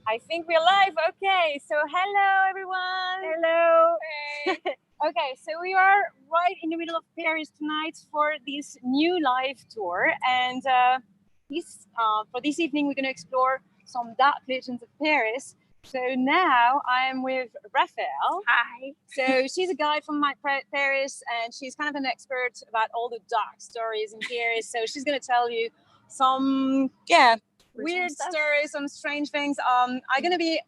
I think we're live. Okay, so hello everyone. Hello. Hey. Okay, so we are right in the middle of Paris tonight for this new live tour, and for this evening we're going to explore some dark legends of Paris. So now I'm with Raphaëlle. Hi. So she's a guide from Paris, and she's kind of an expert about all the dark stories in Paris. So she's going to tell you some weird stories, some strange things. I'm gonna be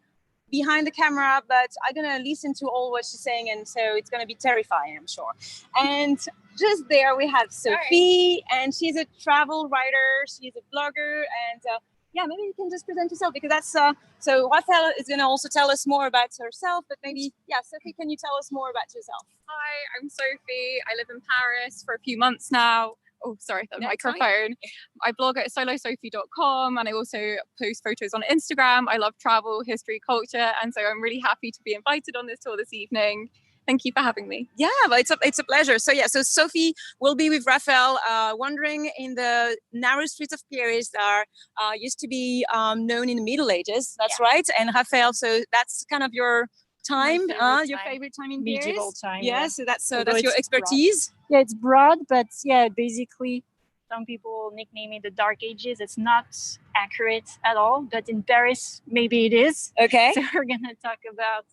behind the camera, but I'm gonna listen to all what she's saying, and so it's gonna be terrifying, I'm sure. And just there we have Sophie, and she's a travel writer, she's a blogger, and maybe you can just present yourself, because that's so Raphaëlle is gonna also tell us more about herself, but maybe Sophie, can you tell us more about yourself? Hi, I'm Sophie. I live in Paris for a few months now. Oh, sorry, the microphone. I blog at solosophie.com, and I also post photos on Instagram. I love travel, history, culture, and so I'm really happy to be invited on this tour this evening. Thank you for having me. Yeah, but it's a pleasure. So Sophie will be with Raphaëlle, wandering in the narrow streets of Paris that are used to be known in the Middle Ages. That's right. And Raphaëlle, so that's kind of your time, your favorite time in Paris? Medieval time. Yeah, so that's your expertise. Broad. Yeah, it's broad, but basically some people nickname it the Dark Ages. It's not accurate at all, but in Paris, maybe it is. Okay. So we're going to talk about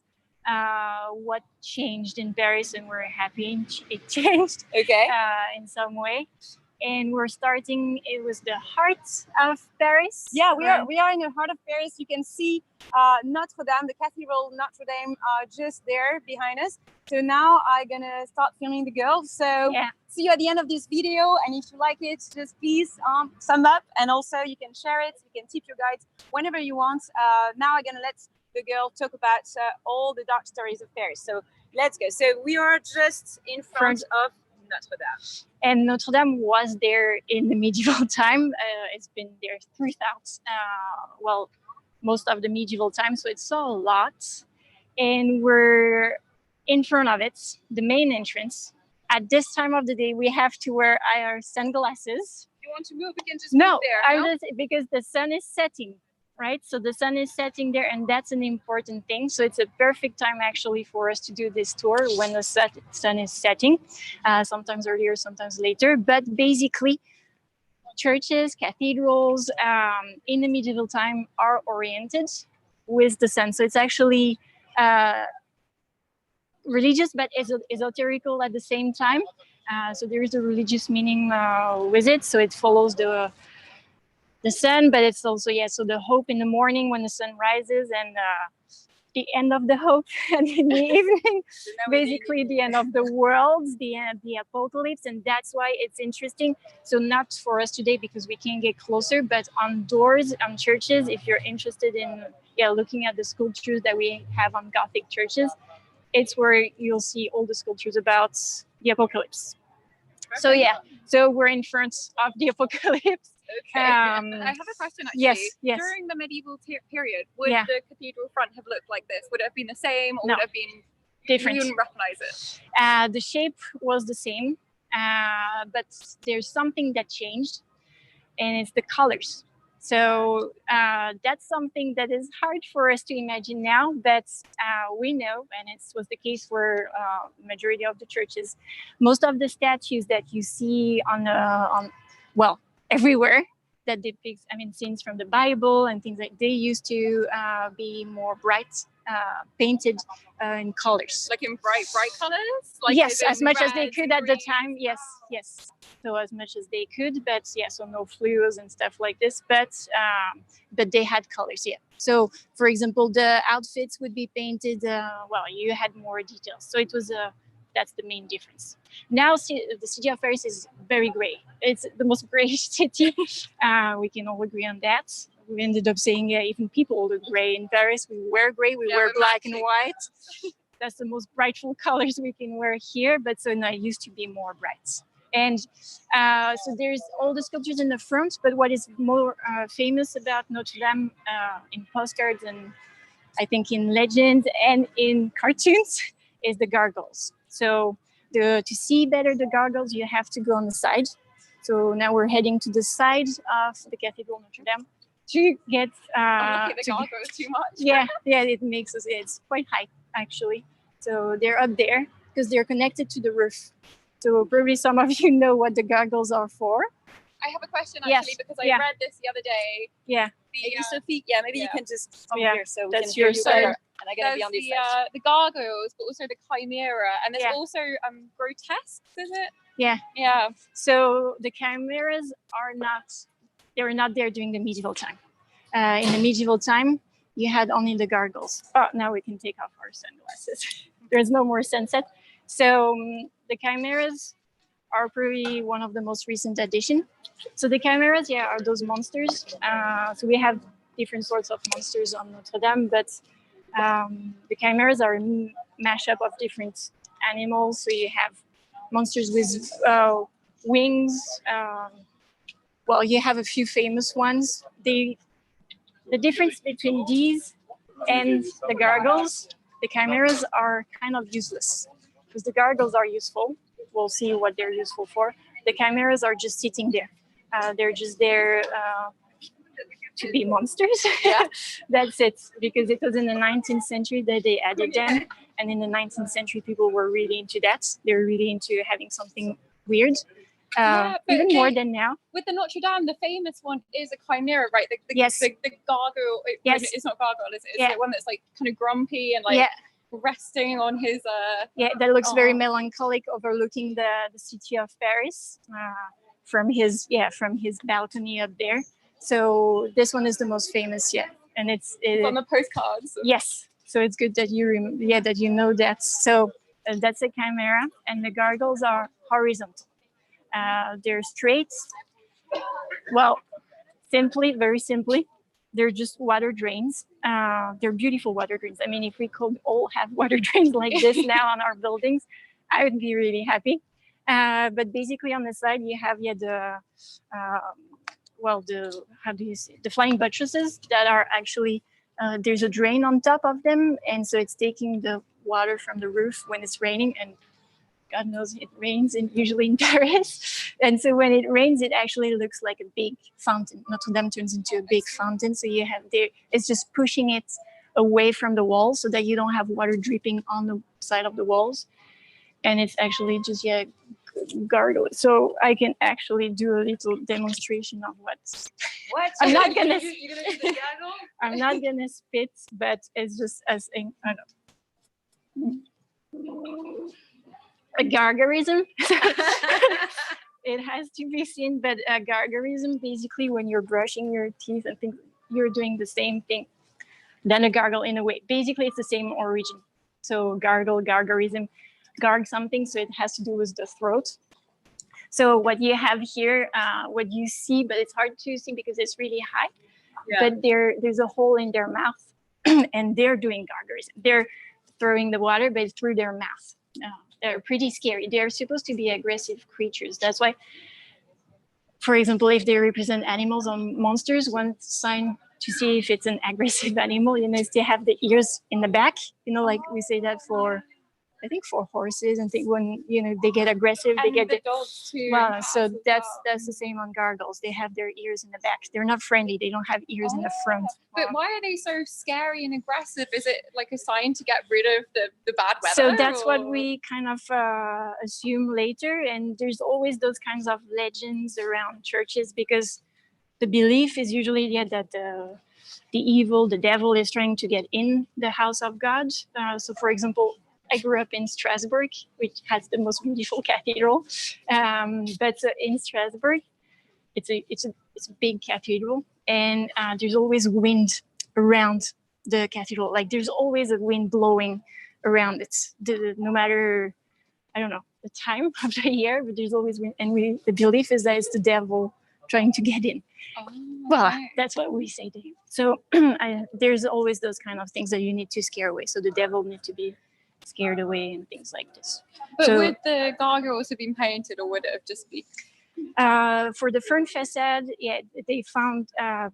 what changed in Paris, and we're happy it changed in some way. And we're starting, it was the heart of Paris. Yeah, we are in the heart of Paris. You can see Notre-Dame, the cathedral Notre-Dame, just there behind us. So now I'm gonna start filming the girls. So see you at the end of this video. And if you like it, just please thumb up. And also you can share it. You can tip your guides whenever you want. Now I'm gonna let the girl talk about all the dark stories of Paris. So let's go. So we are just in front of Notre-Dame. And Notre-Dame was there in the medieval time. It's been there throughout, most of the medieval time. So it saw a lot. And we're in front of it, the main entrance. At this time of the day, we have to wear our sunglasses. If you want to move, we can just move there. Because the sun is setting. Right, so the sun is setting there, and that's an important thing. So it's a perfect time actually for us to do this tour when the sun is setting, sometimes earlier, sometimes later. But basically, churches, cathedrals in the medieval time are oriented with the sun. So it's actually religious, but esoterical at the same time. So there is a religious meaning with it. So it follows the sun, but it's also so the hope in the morning when the sun rises, and the end of the hope, and in the evening, basically the end of the world, the end of the apocalypse. And that's why it's interesting. So not for us today because we can't get closer, but on doors, on churches, if you're interested in looking at the sculptures that we have on Gothic churches, it's where you'll see all the sculptures about the apocalypse. So so we're in front of the apocalypse. Okay. I have a question actually. Yes. During the medieval period, would the cathedral front have looked like this? Would it have been the same, or would it have been different? You wouldn't recognize it. The shape was the same, but there's something that changed, and it's the colors. So that's something that is hard for us to imagine now, but we know, and it was the case for majority of the churches. Most of the statues that you see everywhere that depicts, scenes from the Bible and things like, they used to be more bright, painted in colors. Like in bright colors? Like yes, as much as they could at the time. Yes. So as much as they could, but so no fluos and stuff like this. But they had colors. So for example, the outfits would be painted. You had more details. So it was that's the main difference. Now, the city of Paris is very gray. It's the most grayish city. We can all agree on that. We ended up saying, even people look gray in Paris. We wear gray, we wear black and white. That's the most brightful colors we can wear here. But so now it used to be more bright. And so there's all the sculptures in the front. But what is more famous about Notre-Dame in postcards and I think in legends and in cartoons is the gargoyles. So to see better the gargoyles, you have to go on the side. So now we're heading to the side of the Cathedral Notre-Dame. to get. I'm looking at the gargoyles too much. Yeah, it makes us. It's quite high actually. So they're up there because they're connected to the roof. So probably some of you know what the gargoyles are for. I have a question actually because I read this the other day. Yeah. Maybe Sophie, maybe you can just come here so we That's can hear you side. better. And I'm gonna be on this side. The gargoyles, but also the chimera, and there's also grotesques, is it? Yeah. Yeah. So the chimeras they were not there during the medieval time. In the medieval time, you had only the gargoyles. Oh, now we can take off our sunglasses. There's no more sunset. So the chimeras are probably one of the most recent additions. So the chimeras, are those monsters. So we have different sorts of monsters on Notre-Dame, but the chimeras are a mashup of different animals. So you have monsters with wings. Well, you have a few famous ones. The difference between these and the gargoyles, the chimeras are kind of useless because the gargoyles are useful. We'll see what they're useful for. The chimeras are just sitting there. They're just there to be monsters. Yeah. That's it. Because it was in the 19th century that they added them. And in the 19th century, people were really into that. They were really into having something weird. Even more than now. With the Notre-Dame, the famous one is a chimera, right? Yes. The gargoyle. Yes. It's not gargoyle, is it? It's the one that's like kind of grumpy and like resting on his. That looks very melancholic, overlooking the city of Paris from his balcony up there. So this one is the most famous, and it's on the postcards. Yes. So it's good that you know that. So that's a chimera, and the gargoyles are horizontal. They're straight. Well, very simply, they're just water drains. They're beautiful water drains. I mean, if we could all have water drains like this now on our buildings, I would be really happy. But basically on the side, you have the flying buttresses that are actually, there's a drain on top of them. And so it's taking the water from the roof when it's raining, and God knows it rains usually in Paris. And so when it rains, it actually looks like a big fountain. Notre-Dame turns into a big fountain. So you have it's just pushing it away from the walls so that you don't have water dripping on the side of the walls. And it's actually just, gargoyle. So I can actually do a little demonstration of what? I'm not gonna. You're gonna do the gaggle? I'm not gonna spit, but it's just as a gargarism. It has to be seen, but a gargarism, basically when you're brushing your teeth and things, you're doing the same thing than a gargle in a way. Basically, it's the same origin. So gargarism, garg something, so it has to do with the throat. So what you have here, what you see, but it's hard to see because it's really high, but there's a hole in their mouth and they're doing gargarism. They're throwing the water, but through their mouth. They're pretty scary. They're supposed to be aggressive creatures. That's why, for example, if they represent animals or monsters, one sign to see if it's an aggressive animal, is they have the ears in the back. Like we say that for, I think for horses, and when they get aggressive, they get the dogs too. Well, so that's the same on gargoyles. They have their ears in the back. They're not friendly. They don't have ears in the front. But why are they so scary and aggressive? Is it like a sign to get rid of the bad weather? So that's what we kind of assume later. And there's always those kinds of legends around churches because the belief is usually that the evil, the devil is trying to get in the house of God. So for example, I grew up in Strasbourg, which has the most beautiful cathedral. But in Strasbourg, it's a big cathedral, and there's always wind around the cathedral. Like there's always a wind blowing around it. No matter, I don't know, the time of the year, but there's always wind. And the belief is that it's the devil trying to get in. Well, that's what we say to him. So there's always those kind of things that you need to scare away. So the devil needs to be scared away and things like this. But would the gargoyles have been painted, or would it have just been? For the front facade, they found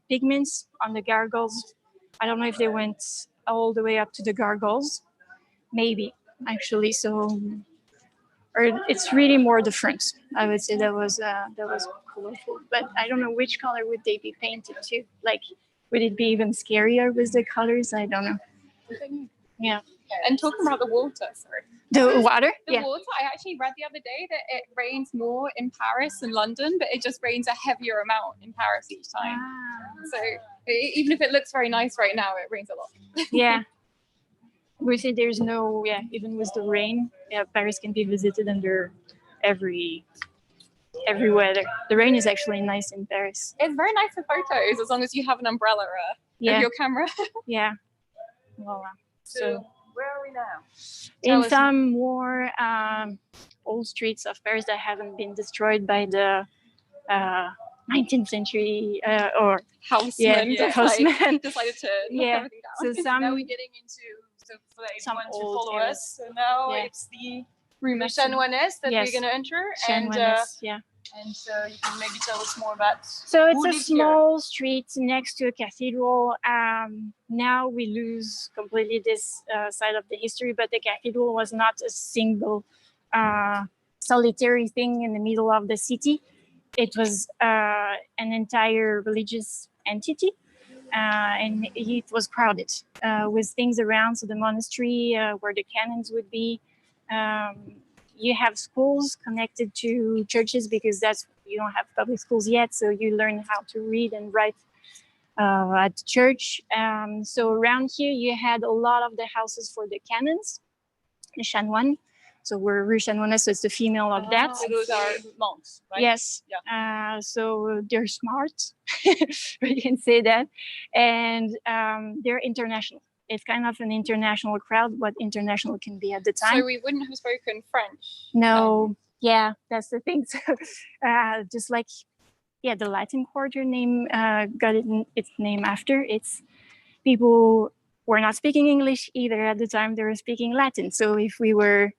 pigments on the gargoyles. I don't know if they went all the way up to the gargoyles. Maybe, actually. So or it's really more the front. I would say that was colorful, but I don't know which color would they be painted to. Like, would it be even scarier with the colors? I don't know. Yeah. And talking about the water, sorry. The water? The water, I actually read the other day that it rains more in Paris than London, but it just rains a heavier amount in Paris each time. So even if it looks very nice right now, it rains a lot. Yeah. We say there's no, even with the rain, Paris can be visited under every weather. The rain is actually nice in Paris. It's very nice for photos as long as you have an umbrella of your camera. Yeah. Well, so where are we now? In some more old streets of Paris that haven't been destroyed by the 19th century or housemen decided to knock everything down. So now we're getting into some old to follow us. So now it's the Rue Chanoinesse that we're going to enter, and so you can maybe tell us more about. So it's a small street next to a cathedral. Now we lose completely this side of the history, but the cathedral was not a single solitary thing in the middle of the city. It was an entire religious entity, and it was crowded with things around. So the monastery where the canons would be. You have schools connected to churches because you don't have public schools yet. So you learn how to read and write at church. So around here, you had a lot of the houses for the canons, the chanoines. So we're Rue Chanoinesse, so it's the female of that. So those are monks, right? Yes. Yeah. So they're smart, we can say that. And they're international. It's kind of an international crowd, what international can be at the time. So we wouldn't have spoken French? No. Yeah, that's the thing. So, just like, the Latin Quarter name got its name after. It's people were not speaking English either at the time. They were speaking Latin. So if we were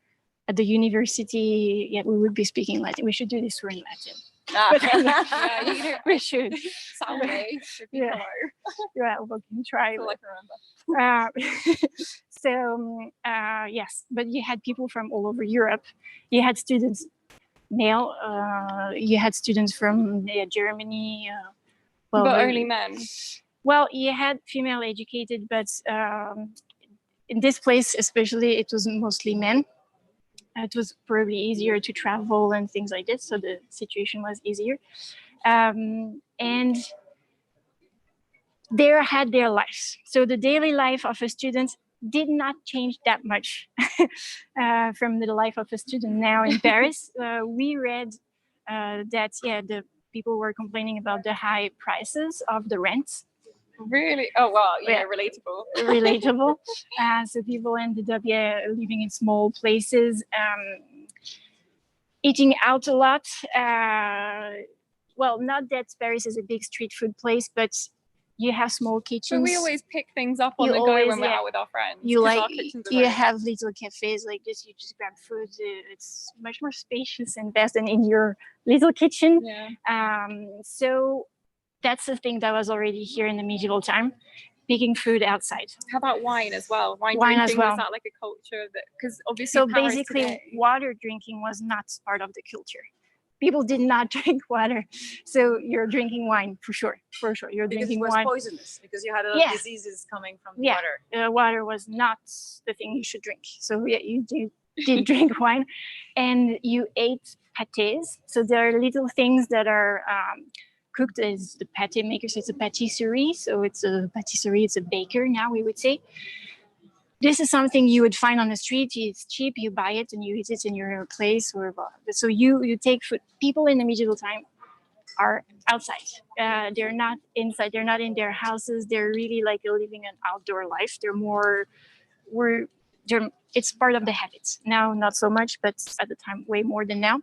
at the university, we would be speaking Latin. We should do this tour in Latin. We should. Someday. We can try. Yes, but you had people from all over Europe. You had students, male. You had students from Germany. But only men. Well, you had female educated, but in this place especially, it was mostly men. It was probably easier to travel and things like this, so the situation was easier. And they had their lives. So the daily life of a student did not change that much from the life of a student now in Paris. We read that, the people were complaining about the high prices of the rent. Really? Oh, wow. Yeah, relatable. Relatable. So people ended up, living in small places, eating out a lot. Well, not that Paris is a big street food place, but you have small kitchens. But we always pick things up on the go when we're out with our friends. You have little cafes like this. You just grab food. It's much more spacious and best than in your little kitchen. Yeah. So that's the thing that was already here in the medieval time, picking food outside. How about wine as well? Wine as drinking, well. Was that like a culture that, because obviously So Paris basically today, water drinking was not part of the culture. People did not drink water. So you're drinking wine for sure. You're drinking wine. Because it was poisonous, because you had a lot of diseases coming from the water. Water was not the thing you should drink. So you did drink wine, and you ate pâtés. So there are little things that are cooked as the pâté maker. So it's a patisserie. So it's a baker now, we would say. This is something you would find on the street. It's cheap. You buy it and you eat it in your place. So you take food. People in the medieval time are outside. They're not inside. They're not in their houses. They're really like living an outdoor life. It's part of the habits. Now, not so much, but at the time, way more than now.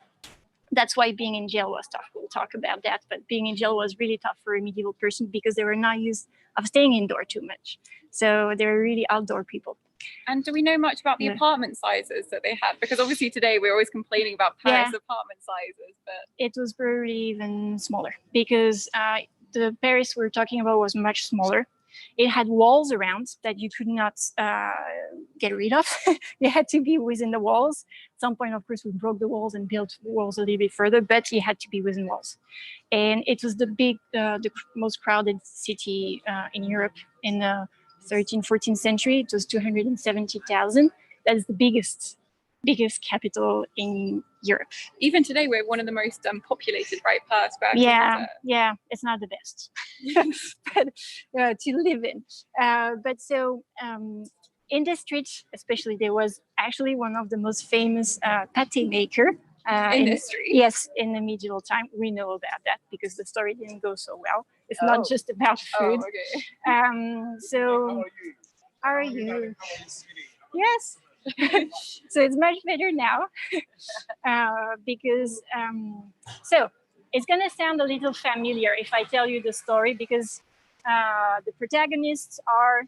That's why being in jail was tough. We'll talk about that. But being in jail was really tough for a medieval person because they were not used of staying indoor too much. So they're really outdoor people. And do we know much about the apartment sizes that they had? Because obviously today we're always complaining about Paris apartment sizes, but it was probably even smaller because the Paris we're talking about was much smaller. It had walls around that you could not get rid of. They had to be within the walls. At some point, of course, we broke the walls and built the walls a little bit further, but it had to be within walls. And it was the most crowded city in Europe in the 13th, 14th century. It was 270,000. That's the biggest capital in Europe. Even today, we're one of the most populated, right, per square kilometer. Yeah, it's not the best but, to live in. But so in the street, especially, there was actually one of the most famous pâté maker. In street? Yes, in the medieval time. We know about that because the story didn't go so well. It's not just about food. So, how are you? Yes. So it's much better now because so it's gonna sound a little familiar if I tell you the story, because the protagonists are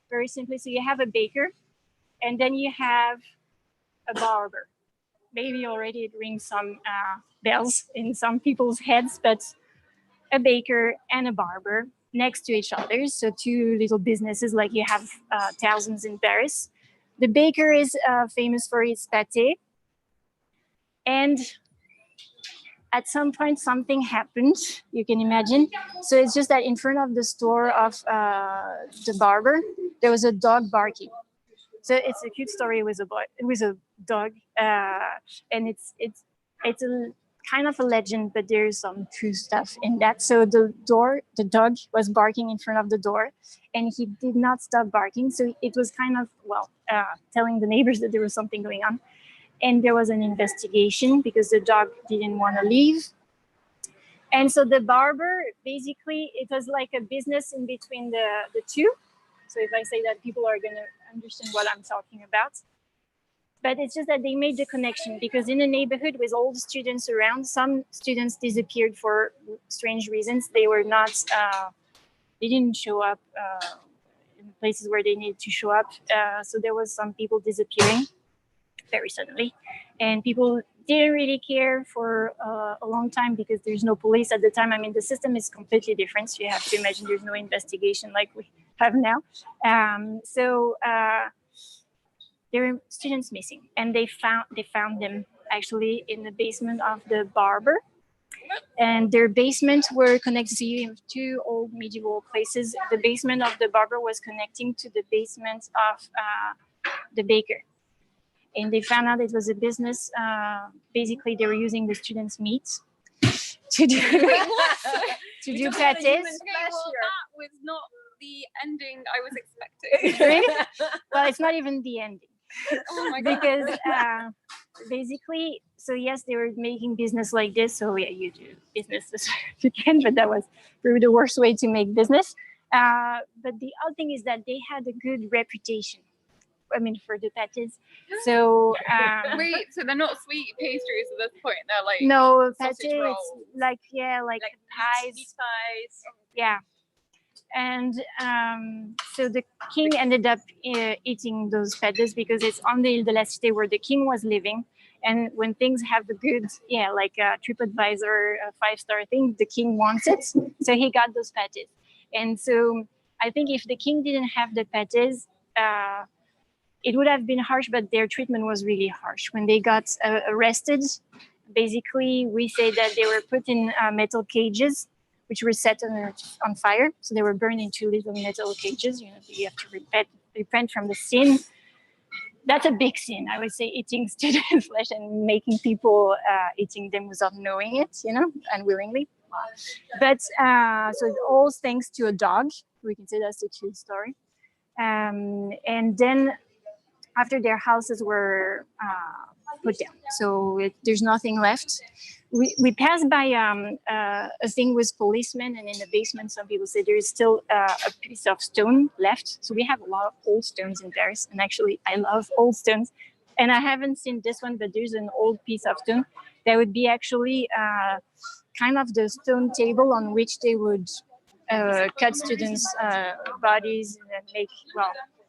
very simply, so you have a baker and then you have a barber. Maybe already it rings some bells in some people's heads, but a baker and a barber next to each other, so two little businesses like you have thousands in Paris. The baker is famous for his pâté. And at some point, something happened, you can imagine. So it's just that in front of the store of the barber, there was a dog barking. So it's a cute story with a dog. And it's a kind of a legend, but there's some true stuff in that. So the dog was barking in front of the door and he did not stop barking. So it was kind of, telling the neighbors that there was something going on. And there was an investigation because the dog didn't want to leave. And so the barber, basically, it was like a business in between the two. So if I say that, people are going to understand what I'm talking about. But it's just that they made the connection because in the neighborhood with all the students around, some students disappeared for strange reasons. They were not, they didn't show up in places where they needed to show up. So there was some people disappearing very suddenly. And people didn't really care for a long time because there's no police at the time. I mean, the system is completely different. So you have to imagine there's no investigation like we have now. There were students missing, and they found them actually in the basement of the barber, and their basements were connected to two old medieval places. The basement of the barber was connecting to the basement of the baker, and they found out it was a business. Basically, they were using the students' meat to do pâtés. Okay, well, that was not the ending I was expecting. Really? Well, it's not even the ending. Oh my God. Because basically, so yes, they were making business like this. So yeah, you do business as you can, but that was probably the worst way to make business. But the other thing is that they had a good reputation. I mean, for the pâtés. So wait, so they're not sweet pastries at this point. They're like no sausage pâté. rolls. It's like pies. Meat pies. Yeah. And so the king ended up eating those pâtés because it's on the Ile de la Cité where the king was living. And when things have a good, like a TripAdvisor, a 5-star thing, the king wants it. So he got those pâtés. And so I think if the king didn't have the pâtés, it would have been harsh, but their treatment was really harsh. When they got arrested, basically, we say that they were put in metal cages, which were set on fire. So they were burned into little metal cages. You know, you have to repent from the sin. That's a big sin, I would say, eating student flesh and making people eating them without knowing it, unwillingly. But so all thanks to a dog. We can say that's a cute story. And then after their houses were put down, so there's nothing left. We passed by a thing with policemen, and in the basement, some people say there is still a piece of stone left. So we have a lot of old stones in Paris, and actually, I love old stones. And I haven't seen this one, but there's an old piece of stone that would be actually kind of the stone table on which they would cut students' bodies and make,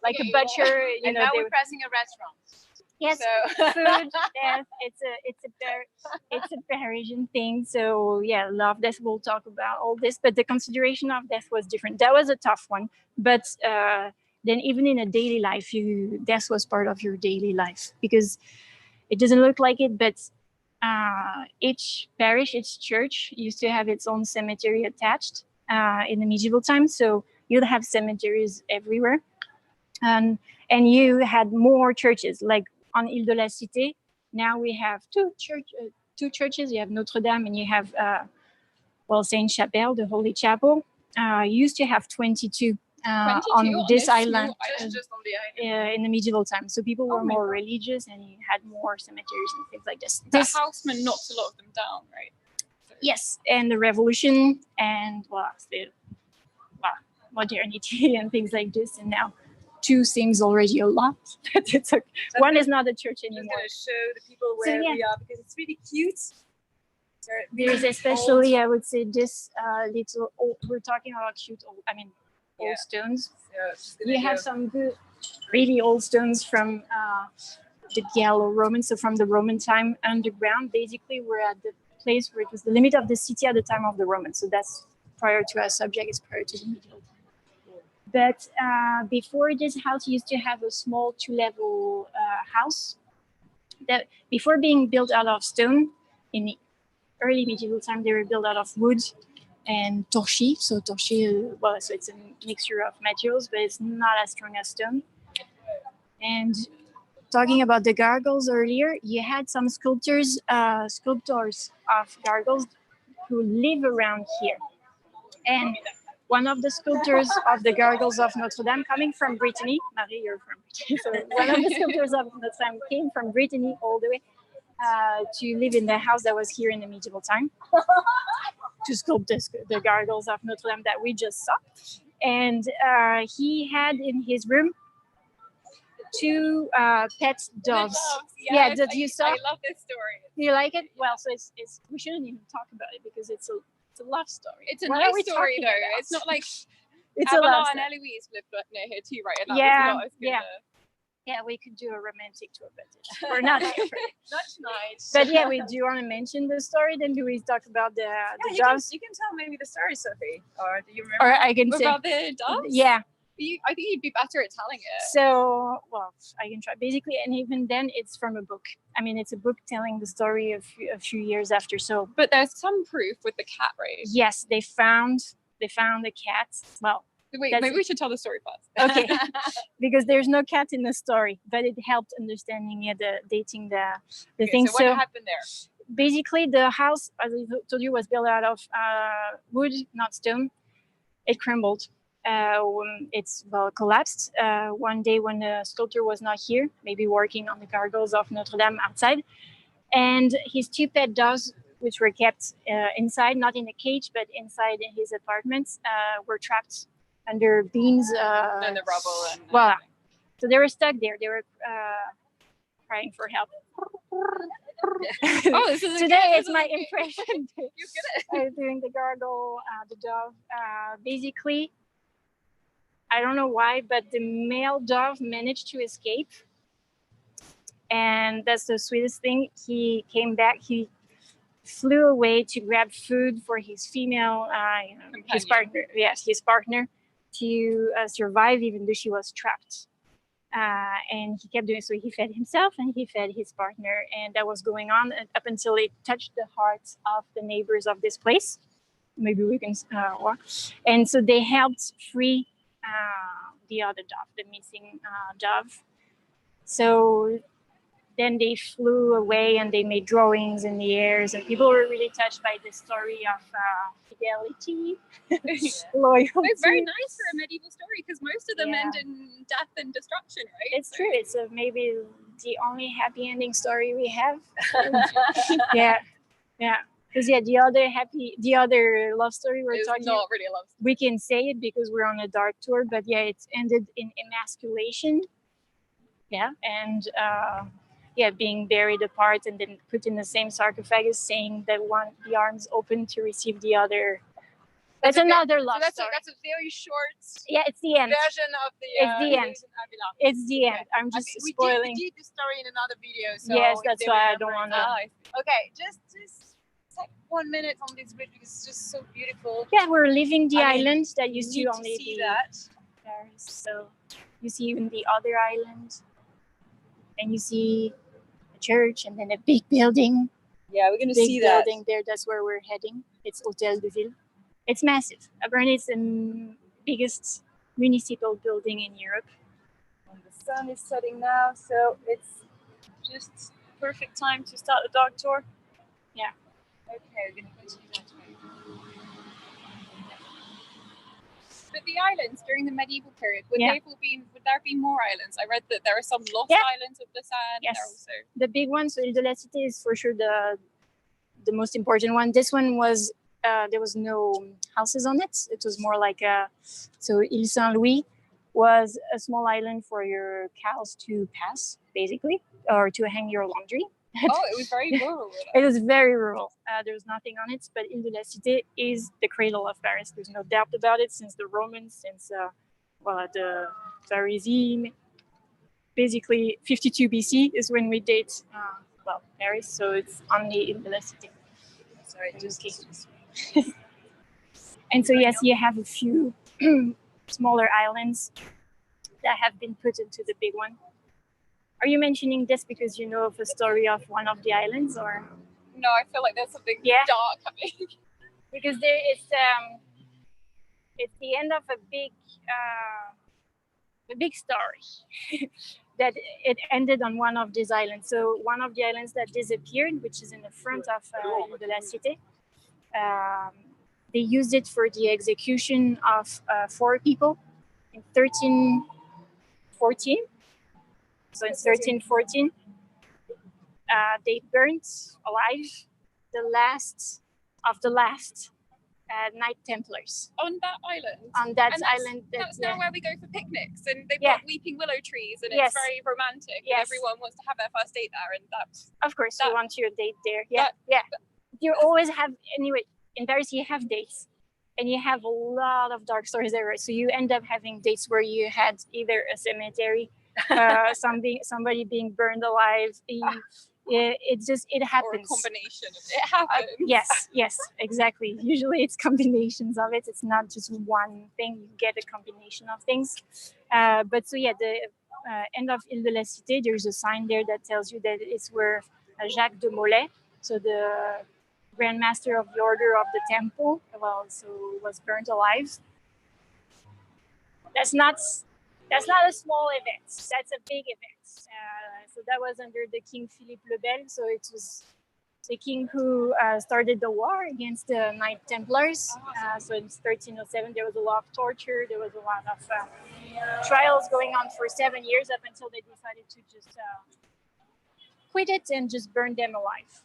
like a butcher. And now we're passing a restaurant. Yes, So. food, death. It's a Parisian thing. So yeah, love, death. We'll talk about all this, but the consideration of death was different. That was a tough one, but then even in a daily life, death was part of your daily life because it doesn't look like it, but each parish, each church used to have its own cemetery attached in the medieval times. So you'd have cemeteries everywhere. And you had more churches, like on Ile de la Cité. Now we have two churches. You have Notre-Dame and you have, Saint-Chapelle, the Holy Chapel. Used to have 22 on this island, Just on the island. in the medieval times. So people were more religious and you had more cemeteries and things like this. The houseman knocked a lot of them down, right? So. Yes, and the revolution and modernity and things like this. And now two seems already a lot. It's okay. So one is not a church anymore. I'm just going to show the people where we are because it's really cute. There's especially, I would say, this little old, we're talking about cute old, old stones. You have some good, really old stones from the Gallo-Roman, so from the Roman time underground. Basically, we're at the place where it was the limit of the city at the time of the Romans. So that's prior to our subject, it's prior to the medieval time. But before this house used to have a small two-level house that before being built out of stone in the early medieval time, they were built out of wood and torchis. So torchis, so it's a mixture of materials, but it's not as strong as stone. And talking about the gargoyles earlier, you had some sculptors of gargoyles who live around here. And one of the sculptors of the gargoyles of Notre-Dame coming from Brittany, Marie, you're from Brittany. So one of the sculptors of Notre-Dame came from Brittany all the way to live in the house that was here in the medieval time to sculpt the gargoyles of Notre-Dame that we just saw. And he had in his room two pet doves. Yes, Did you saw? I love this story. Do you like it? Well, so it's we shouldn't even talk about it because it's a love story. It's a nice story though. About? It's not like it's Abelard and Eloise lived near here too, right? And that was not as good. Yeah, we could do a romantic tour, but we're not here for it. That's nice. But yeah, we do want to mention the story. Then do we talk about the doves? You can tell maybe the story, Sophie. Or do you remember? Or I can say about the doves. Yeah. I think you'd be better at telling it. So, I can try. Basically, and even then, it's from a book. I mean, it's a book telling the story of a few years after. So, but there's some proof with the cat, right? Yes, they found the cat. Well, wait, maybe we should tell the story first. Okay, because there's no cat in the story, but it helped understanding dating the thing. So what happened there? Basically, the house, as I told you, was built out of wood, not stone. It crumbled. It's collapsed one day when the sculptor was not here, maybe working on the gargoyles of Notre-Dame outside. And his two pet dogs, which were kept inside, not in a cage, but inside his apartment, were trapped under beams. And the rubble. And so they were stuck there. They were crying for help. This is today it's my impression. You get it. Doing the gargoyle, the dove. Basically, I don't know why, but the male dove managed to escape. And that's the sweetest thing. He came back. He flew away to grab food for his female, his partner. Yes, his partner to survive, even though she was trapped. And he kept doing so. He fed himself and he fed his partner. And that was going on up until it touched the hearts of the neighbors of this place. Maybe we can walk. And so they helped free the other dove, the missing dove. So then they flew away and they made drawings in the airs, and people were really touched by the story of fidelity, loyalty. It's very nice for a medieval story because most of them end in death and destruction, right? It's true. It's maybe the only happy ending story we have. Yeah. Because the other love story we're talking about, not really a love story. We can say it because we're on a dark tour, but it's ended in emasculation. Yeah, and being buried apart and then put in the same sarcophagus, saying that the arms open to receive the other That's another love story. That's a very short Yeah, it's the end. version of the It's the end. It's the end. I'm just spoiling. We did the story in another video. So yes, that's why I don't want to. Okay, just take 1 minute on this bridge because it's just so beautiful. Yeah, we're leaving the island that used to only see be that. Paris. So you see even the other island, and you see a church, and then a big building. Yeah, we're gonna see that. Big building there. That's where we're heading. It's Hôtel de Ville. It's massive. Apparently, it's the biggest municipal building in Europe. And the sun is setting now, so it's just perfect time to start a dog tour. Yeah. Okay, we're gonna continue that way. But the islands during the medieval period, would there be more islands? I read that there are some lost islands of the sand. Yes. Also the big one. So Ile de la Cité is for sure the most important one. This one was there was no houses on it. It was more like so Ile Saint-Louis was a small island for your cows to pass, basically, or to hang your laundry. Oh, it was very rural. It was very rural. There was nothing on it, but Ile de la Cité is the cradle of Paris. There's no doubt about it. Since the Romans, since the Pharisee, basically 52 BC is when we date Paris. So it's only Ile de la Cité. Sorry, just And so yes, you have a few smaller islands that have been put into the big one. Are you mentioning this because you know of a story of one of the islands, or? No, I feel like there's something dark happening. Because there is it's the end of a big story that it ended on one of these islands. So one of the islands that disappeared, which is in the front of Ile de la Cité, they used it for the execution of 4 people in 1314. So in 1314, they burnt alive the last of the last Knight Templars. On that island? On that island. That's now where we go for picnics, and they've got weeping willow trees, and it's very romantic. Yes. And everyone wants to have their first date there, and that's... Of course, you want your date there. Yeah. You always have, anyway, in Paris you have dates. And you have a lot of dark stories there. So you end up having dates where you had either a cemetery, somebody being burned alive. It happens. Or a combination. It happens. Yes, exactly. Usually it's combinations of it. It's not just one thing. You get a combination of things. But so yeah, the end of Ile de la Cité, there's a sign there that tells you that it's where Jacques de Molay, so the Grand Master of the Order of the Temple, was burnt alive. That's not a small event. That's a big event. So that was under the King Philippe le Bel. So it was the king who started the war against the Knight Templars. So in 1307, there was a lot of torture. There was a lot of trials going on for 7 years up until they decided to just quit it and just burn them alive.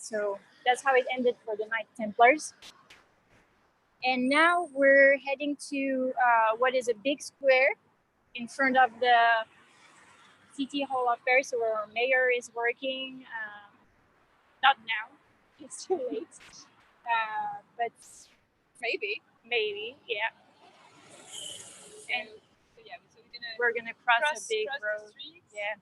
So that's how it ended for the Knight Templars. And now we're heading to what is a big square in front of the City Hall of Paris, where our mayor is working. Not now, it's too late. But maybe, yeah. And so we're gonna cross a big road. Yeah.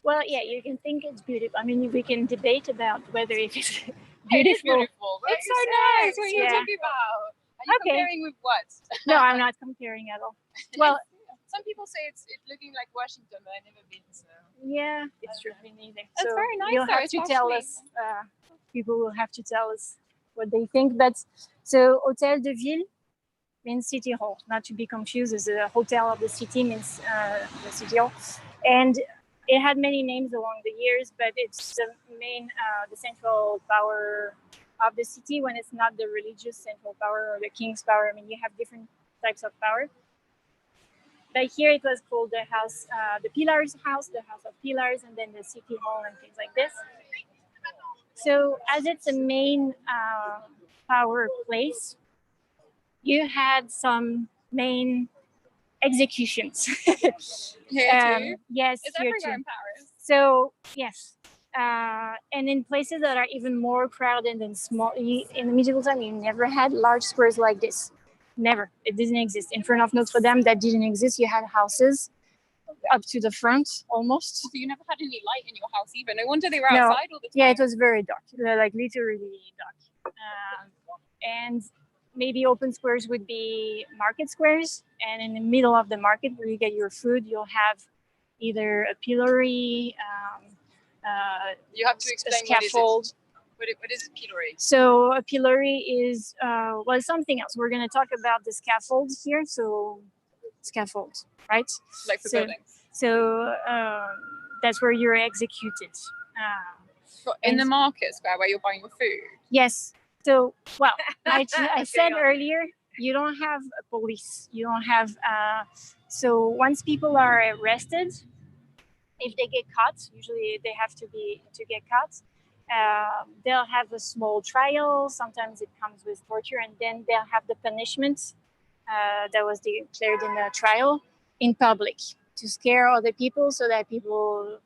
Well, yeah, you can think it's beautiful. I mean, we can debate about whether it is beautiful. It's beautiful. Right? It's so nice. What are you talking about? Are you comparing with what? No, I'm not comparing at all. Well, some people say it's looking like Washington, but I've never been. So yeah, it's true. Me neither. It's very nice. You'll have to tell us. People will have to tell us what they think. But so, Hôtel de Ville means city hall, not to be confused as a hotel of the city means the city hall, and it had many names along the years, but it's the main, the central power of the city when it's not the religious central power or the king's power. I mean, you have different types of power. But here it was called the house, the Pillars house, the house of pillars, and then the city hall and things like this. So as it's a main power place, you had some main executions. Here too? Yes, it's here everywhere too. in Paris. So yes, And in places that are even more crowded and small, in the medieval time, you never had large squares like this. Never. It didn't exist. In front of Notre-Dame, that didn't exist. You had houses up to the front almost. So you never had any light in your house either? No wonder they were outside all the time. Yeah, it was very dark, like literally dark. And maybe open squares would be market squares. And in the middle of the market where you get your food, you'll have either a pillory, you have to explain a scaffold. What is a pillory? So a pillory is something else. We're going to talk about the scaffold here. So scaffold, right? Like for buildings. So that's where you're executed. In the market square where you're buying your food? Yes. So, well, I said earlier, you don't have a police. You don't have... so once people are arrested, if they get caught, usually they have to get caught, they'll have a small trial. Sometimes it comes with torture, and then they'll have the punishment that was declared in the trial in public to scare other people, so that people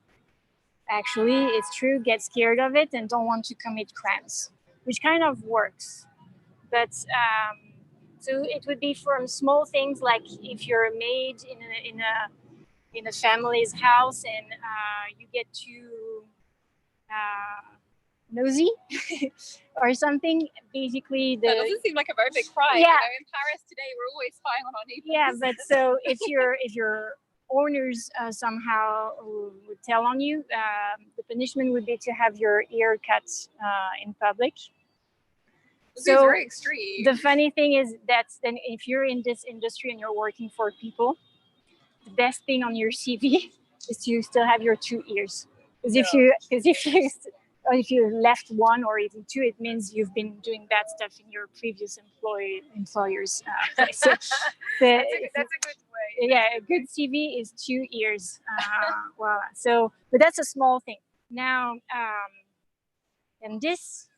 actually, it's true, get scared of it and don't want to commit crimes, which kind of works. But so it would be from small things, like if you're a maid in a family's house and you get too nosy or something. Basically, that doesn't seem like a very big crime. Yeah. You know, in Paris today, we're always spying on our neighbors. Yeah, but so if your owners somehow would tell on you, the punishment would be to have your ear cut in public. This is very extreme. The funny thing is that then if you're in this industry and you're working for people, the best thing on your CV is to still have your 2 ears. Because if you left one or even two, it means you've been doing bad stuff in your previous employer's place. So that's a good way. Yeah, a good CV is 2 ears. Voila. So, but that's a small thing. Now, in this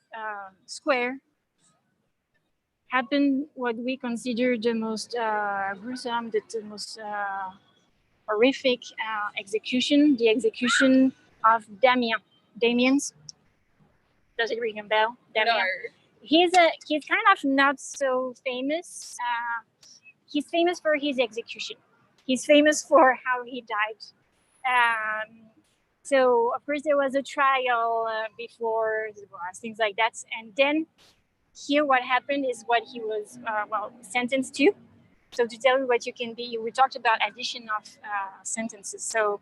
square happened what we consider the most gruesome, the most horrific execution, the execution of Damiens. Does it ring a bell? Damiens. No. He's kind of not so famous. He's famous for his execution. He's famous for how he died. So of course there was a trial before, things like that, and then here what happened is what he was sentenced to. So to tell you what you can be, we talked about addition of sentences. So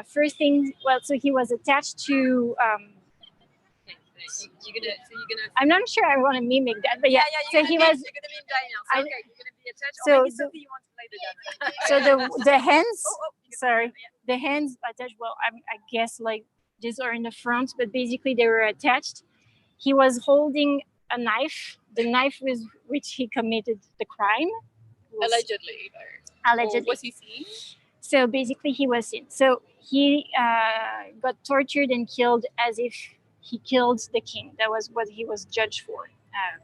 first thing, so he was attached to. You're gonna. I'm not sure I want to mimic that, but yeah. So he was. You're gonna mimic Damiens. So, okay, you're gonna be attached. So maybe Sophie, you want to play the Damiens. So the hands. Sorry, the hands attached. Well, I guess like these are in the front, but basically they were attached. He was holding a knife. The knife with which he committed the crime. Allegedly, though. Allegedly. Or was he seen? So basically, he was seen. So he got tortured and killed as if he killed the king. That was what he was judged for,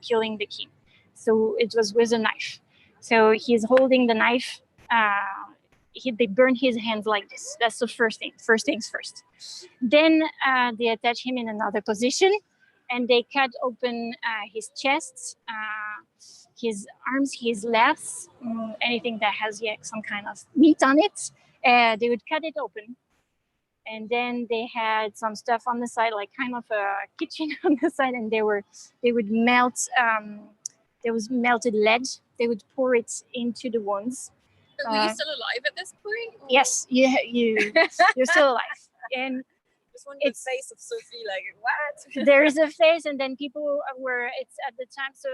killing the king. So it was with a knife. So he's holding the knife. They burn his hands like this. That's the first thing. First things first. Then they attach him in another position, and they cut open his chest, his arms, his legs, anything that has some kind of meat on it. They would cut it open. And then they had some stuff on the side, like kind of a kitchen on the side, and they would melt. There was melted lead. They would pour it into the wounds. But were you still alive at this point? Or? Yes, you're still alive. And just wonder the face of Sophie, like what? There is a face, and then people it's at the time. So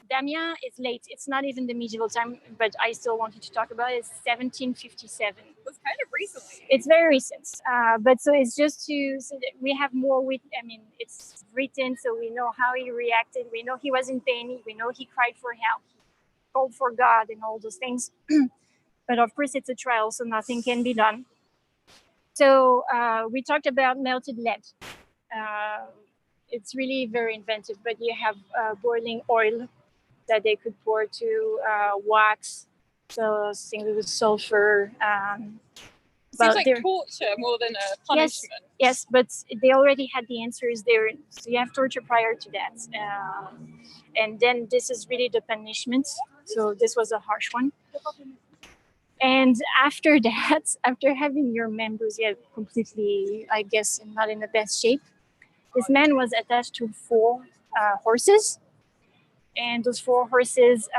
Damiens is late. It's not even the medieval time, but I still wanted to talk about it. It's 1757. It's kind of recently. It's very recent. But so it's just so that we have more it's written, so we know how he reacted. We know he was in pain. We know he cried for help. He called for God and all those things. But of course, it's a trial, so nothing can be done. So we talked about melted lead. It's really very inventive, but you have boiling oil that they could pour to wax, so things with sulfur. Seems like torture more than a punishment. Yes, but they already had the answers there. So you have torture prior to that. And then this is really the punishment. So this was a harsh one. And after that, after having your members completely, I guess, not in the best shape, this man was attached to 4 horses. And those 4 horses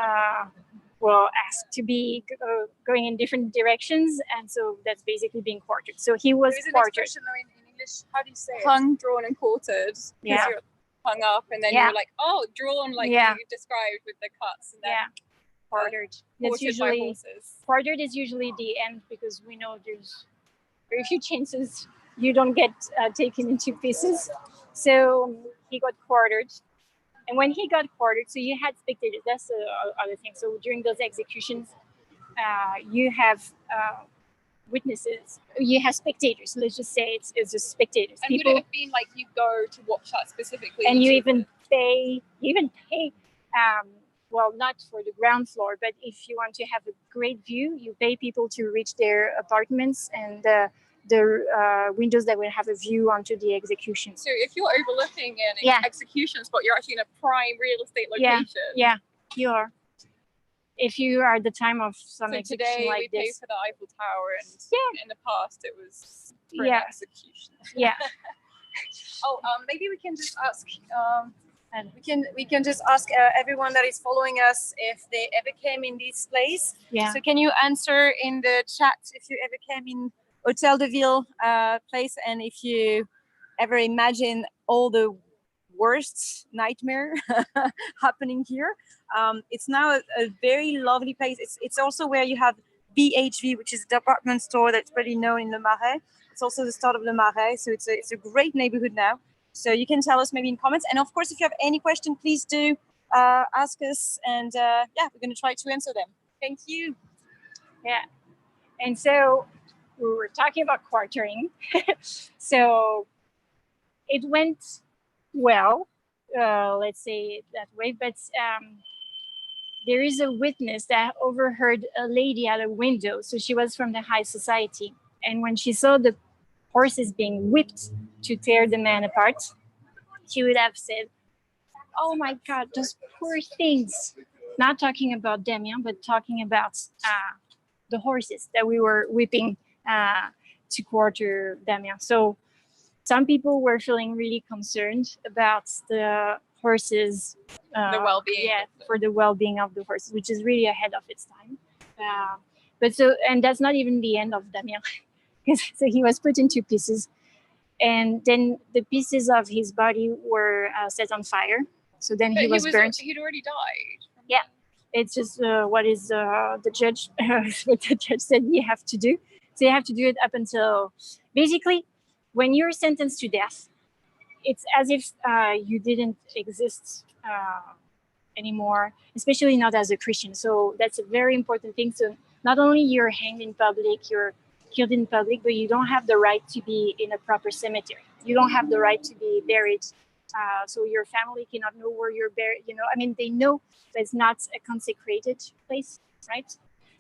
were asked to be going in different directions. And so that's basically being quartered. So he was quartered. There's an expression though in English, how do you say it? Hung, drawn and quartered. Yeah. You're hung up and then you're like, oh, drawn like you described with the cuts. And then quartered. That's usually, quartered is usually the end because we know there's very few chances you don't get taken into pieces. So he got quartered. And when he got quartered, so you had spectators. That's the other thing. So during those executions, you have witnesses. You have spectators. Let's just say it's just spectators. And would it have been like you go to watch that specifically? And you even pay. Well, not for the ground floor, but if you want to have a great view, you pay people to reach their apartments and the windows that will have a view onto the execution. So if you're overlooking an execution spot, you're actually in a prime real estate location. Yeah, you are. If you are at the time of some execution today like we this. pay for the Eiffel Tower, and in the past it was for an execution. Yeah. Maybe we can just ask. And we can just ask everyone that is following us if they ever came in this place. Yeah. So can you answer in the chat if you ever came in Hôtel de Ville place and if you ever imagine all the worst nightmare happening here. It's now a very lovely place. It's also where you have BHV, which is a department store that's pretty known in Le Marais. It's also the start of Le Marais, so it's a great neighborhood now. So you can tell us maybe in comments. And of course, if you have any question, please do ask us. And we're going to try to answer them. Thank you. Yeah. And so we were talking about quartering. So it went well, let's say it that way. But there is a witness that overheard a lady at a window. So she was from the high society. And when she saw the horses being whipped to tear the man apart, she would have said, oh my God, those poor things. Not talking about Damiens, but talking about the horses that we were whipping to quarter Damiens. So some people were feeling really concerned about the horses. The well-being. Yeah, for the well-being of the horses, which is really ahead of its time. And that's not even the end of Damiens. So he was put into pieces. And then the pieces of his body were set on fire. So then he was burnt. He'd already died. Yeah, it's just what the judge said you have to do. So you have to do it up until, basically, when you're sentenced to death, it's as if you didn't exist anymore, especially not as a Christian. So that's a very important thing. So not only you're hanged in public, you're killed in public, but you don't have the right to be in a proper cemetery. You don't have the right to be buried. So your family cannot know where you're buried. They know that it's not a consecrated place, right?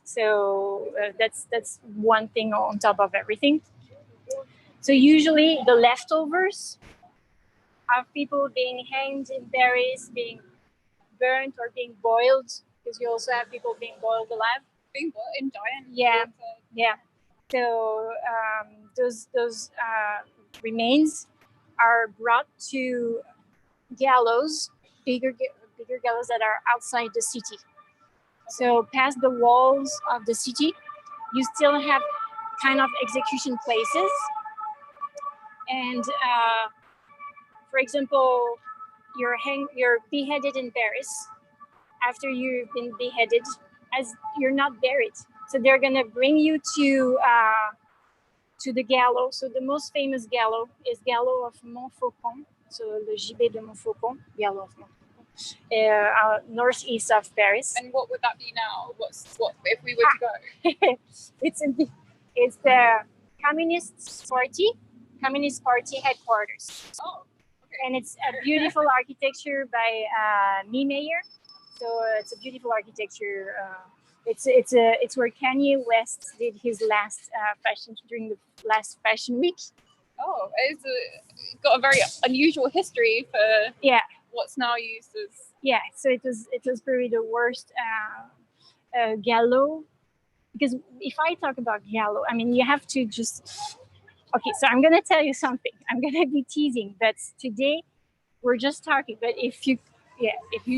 So that's one thing on top of everything. So usually the leftovers of people being hanged in Paris, being burnt or being boiled, because you also have people being boiled alive. Being boiled and dying. Yeah. So those remains are brought to gallows, bigger gallows that are outside the city. So past the walls of the city, you still have kind of execution places. And for example, you're beheaded in Paris. After you've been beheaded, as you're not buried. So they're gonna bring you to the gallow. So the most famous gallow is gallow of Montfaucon. So the Gibet de Montfaucon, gallow of Montfaucon, northeast of Paris. And what would that be now? What if we were to go? It's the Communist Party headquarters. Oh, okay. And it's a beautiful architecture by Niemeyer. So it's a beautiful architecture It's where Kanye West did his last fashion during the last fashion week. Oh, it's got a very unusual history for what's now used as. Yeah, so it was probably the worst gallow, because if I talk about gallow, I mean you have to just. Okay, so I'm gonna tell you something. I'm gonna be teasing, but today we're just talking. But if you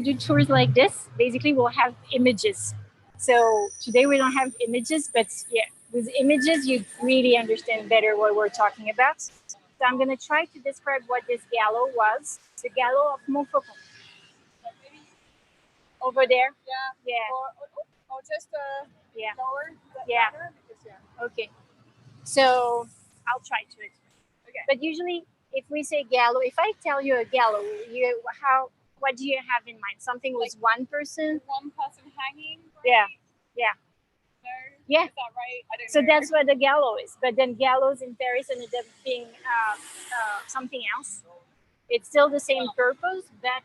do tours like this, basically we'll have images. So today we don't have images, but with images you really understand better what we're talking about. So I'm gonna try to describe what this gallow was. The gallow of Montfaucon. Over there. Yeah. Or just lower. Yeah. Okay. So I'll try to explain. Okay. But usually, if we say gallow, if I tell you a gallow, what do you have in mind? Something with one person? One person hanging? Right? Yeah. No? Yeah. Is that right? I don't So know. that's what the gallow is. But then gallows in Paris ended up being something else. It's still the same purpose, but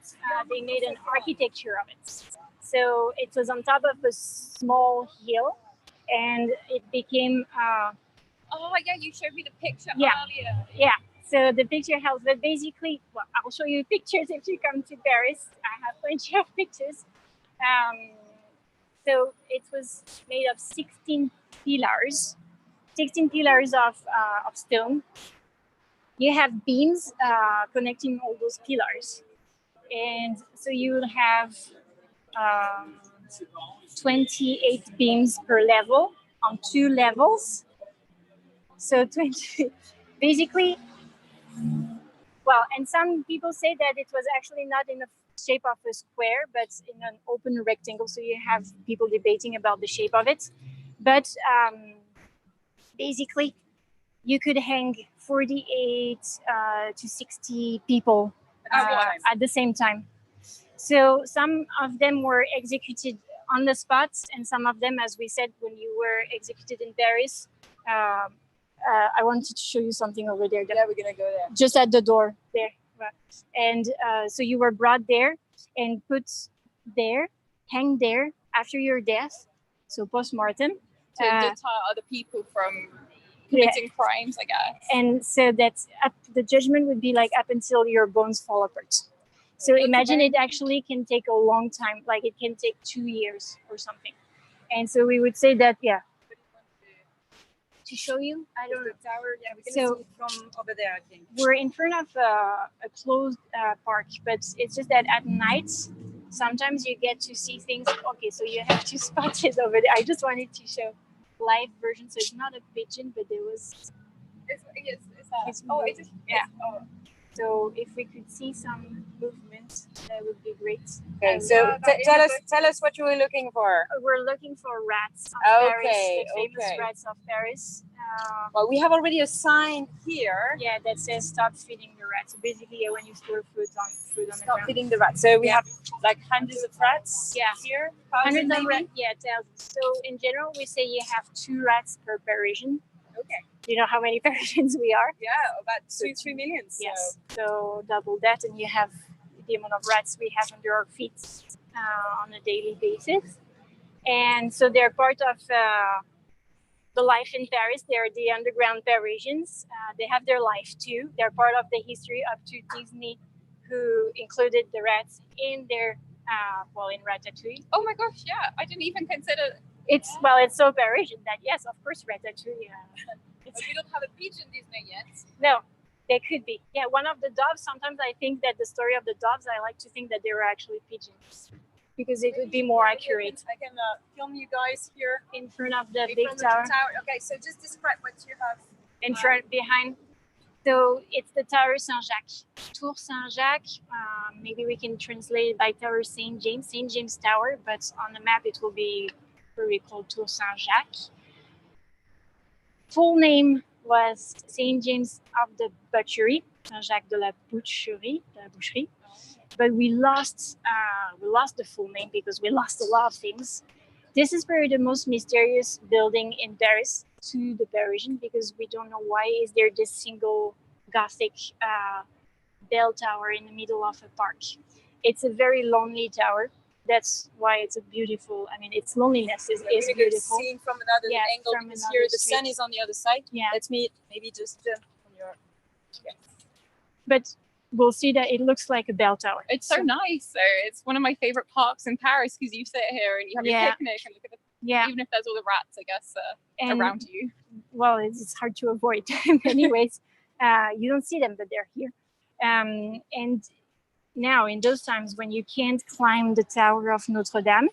they made an architecture of it. So it was on top of a small hill, and it became. Oh yeah, you showed me the picture earlier. Yeah. So the picture helps, but basically, well, I'll show you pictures if you come to Paris. I have plenty of pictures. So it was made of 16 pillars of stone. You have beams connecting all those pillars, and so you will have 28 beams per level on 2 levels. So 20, basically. Well, and some people say that it was actually not in the shape of a square, but in an open rectangle. So you have people debating about the shape of it. But basically, you could hang 48 to 60 people at the same time. So some of them were executed on the spot, and some of them, as we said, when you were executed in Paris, I wanted to show you something over there. Yeah, we're gonna go there. Just at the door there. And so you were brought there and put there, hang there after your death. So post-mortem. To deter other people from committing crimes, I guess. And so that's the judgment would be like up until your bones fall apart. So imagine it actually can take a long time, like it can take 2 years or something. And so we would say that, to show you, I don't know. The tower, yeah, we can So- see it from over there, I think. We're in front of a closed park, but it's just that at night, sometimes you get to see things. Okay, so you have to spot it over there. I just wanted to show live version. So it's not a pigeon, but there was. So if we could see some movement, that would be great. Okay, so tell us what you were looking for. We're looking for rats of Paris, Okay, the famous okay. rats of Paris. Well, we have already a sign here. Yeah, that says stop feeding the rats. So basically, when you store food on the Stop ground. feeding the rats. So we have like hundreds of rats here. Hundreds of maybe? rats, thousands. So in general, we say you have 2 rats per Parisian. Okay. Do you know how many Parisians we are? Yeah, about 2-3 million. So. Yes. So double that, and you have the amount of rats we have under our feet on a daily basis. And so they're part of the life in Paris. They're the underground Parisians. They have their life too. They're part of the history up to Disney, who included the rats in their in Ratatouille. Oh my gosh, yeah. I didn't even consider. It's so Parisian that yes, of course, Ratatouille. But we don't have a pigeon Disney yet. No, they could be. Yeah, one of the doves. Sometimes I think that the story of the doves, I like to think that they were actually pigeons, because it would be more accurate. I can film you guys here In front of the in big front of tower, the tower. Okay, so just describe what you have. in front, behind. So it's the Tower Saint-Jacques. Tour Saint-Jacques, maybe we can translate it by Tower St. James Tower, but on the map it will be probably called Tour Saint-Jacques. Full name was St. James of the Butchery, Saint-Jacques de la Boucherie, but we lost the full name because we lost a lot of things. This is probably the most mysterious building in Paris to the Parisian, because we don't know why is there this single Gothic bell tower in the middle of a park. It's a very lonely tower. That's why it's a beautiful. I mean, its loneliness is Really beautiful. Seeing from another angle, from because another here the street. sun is on the other side. Yeah. Let's meet maybe just on your. Yeah. But we'll see that it looks like a bell tower. It's so nice. So it's one of my favorite parks in Paris because you sit here and you have your picnic and look at the, even if there's all the rats, I guess, around you. Well, it's hard to avoid in many ways. You don't see them, but they're here. And now, in those times when you can't climb the Tower of Notre-Dame,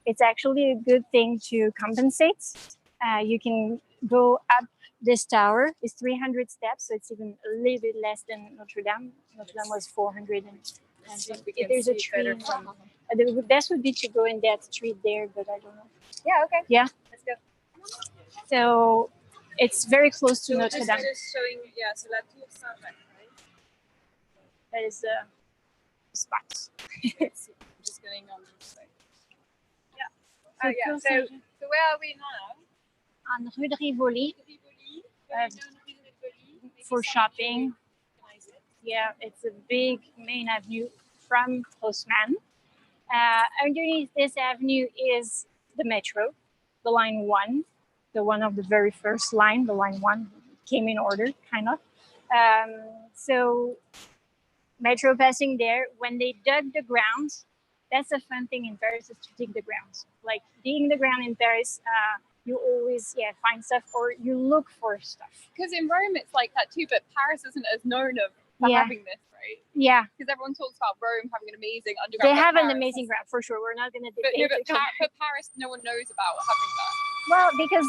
it's actually a good thing to compensate. You can go up this tower. It's 300 steps, so it's even a little bit less than Notre-Dame. Notre-Dame was 400. If there's a tree, the best would be to go in that street there, but I don't know. Yeah, okay. Yeah. Let's go. So it's very close to Notre-Dame. Just showing, so la tour Saint-Jacques, right? That is the spot. Just going on this side. Yeah. So where are we now? On Rue de Rivoli. For shopping. Yeah, it's a big main avenue from Haussmann. Underneath this avenue is the metro, the line 1, the one of the very first line, the line 1 came in order, kind of. So metro passing there. When they dug the ground, that's a fun thing in Paris, is to dig the ground. Like digging the ground in Paris, you always find stuff, or you look for stuff. Because in Rome it's like that too, but Paris isn't as known for having this, right? Yeah. Because everyone talks about Rome having an amazing underground. They have an amazing ground for sure. We're not going to debate it. But Paris, no one knows about having that. Well, because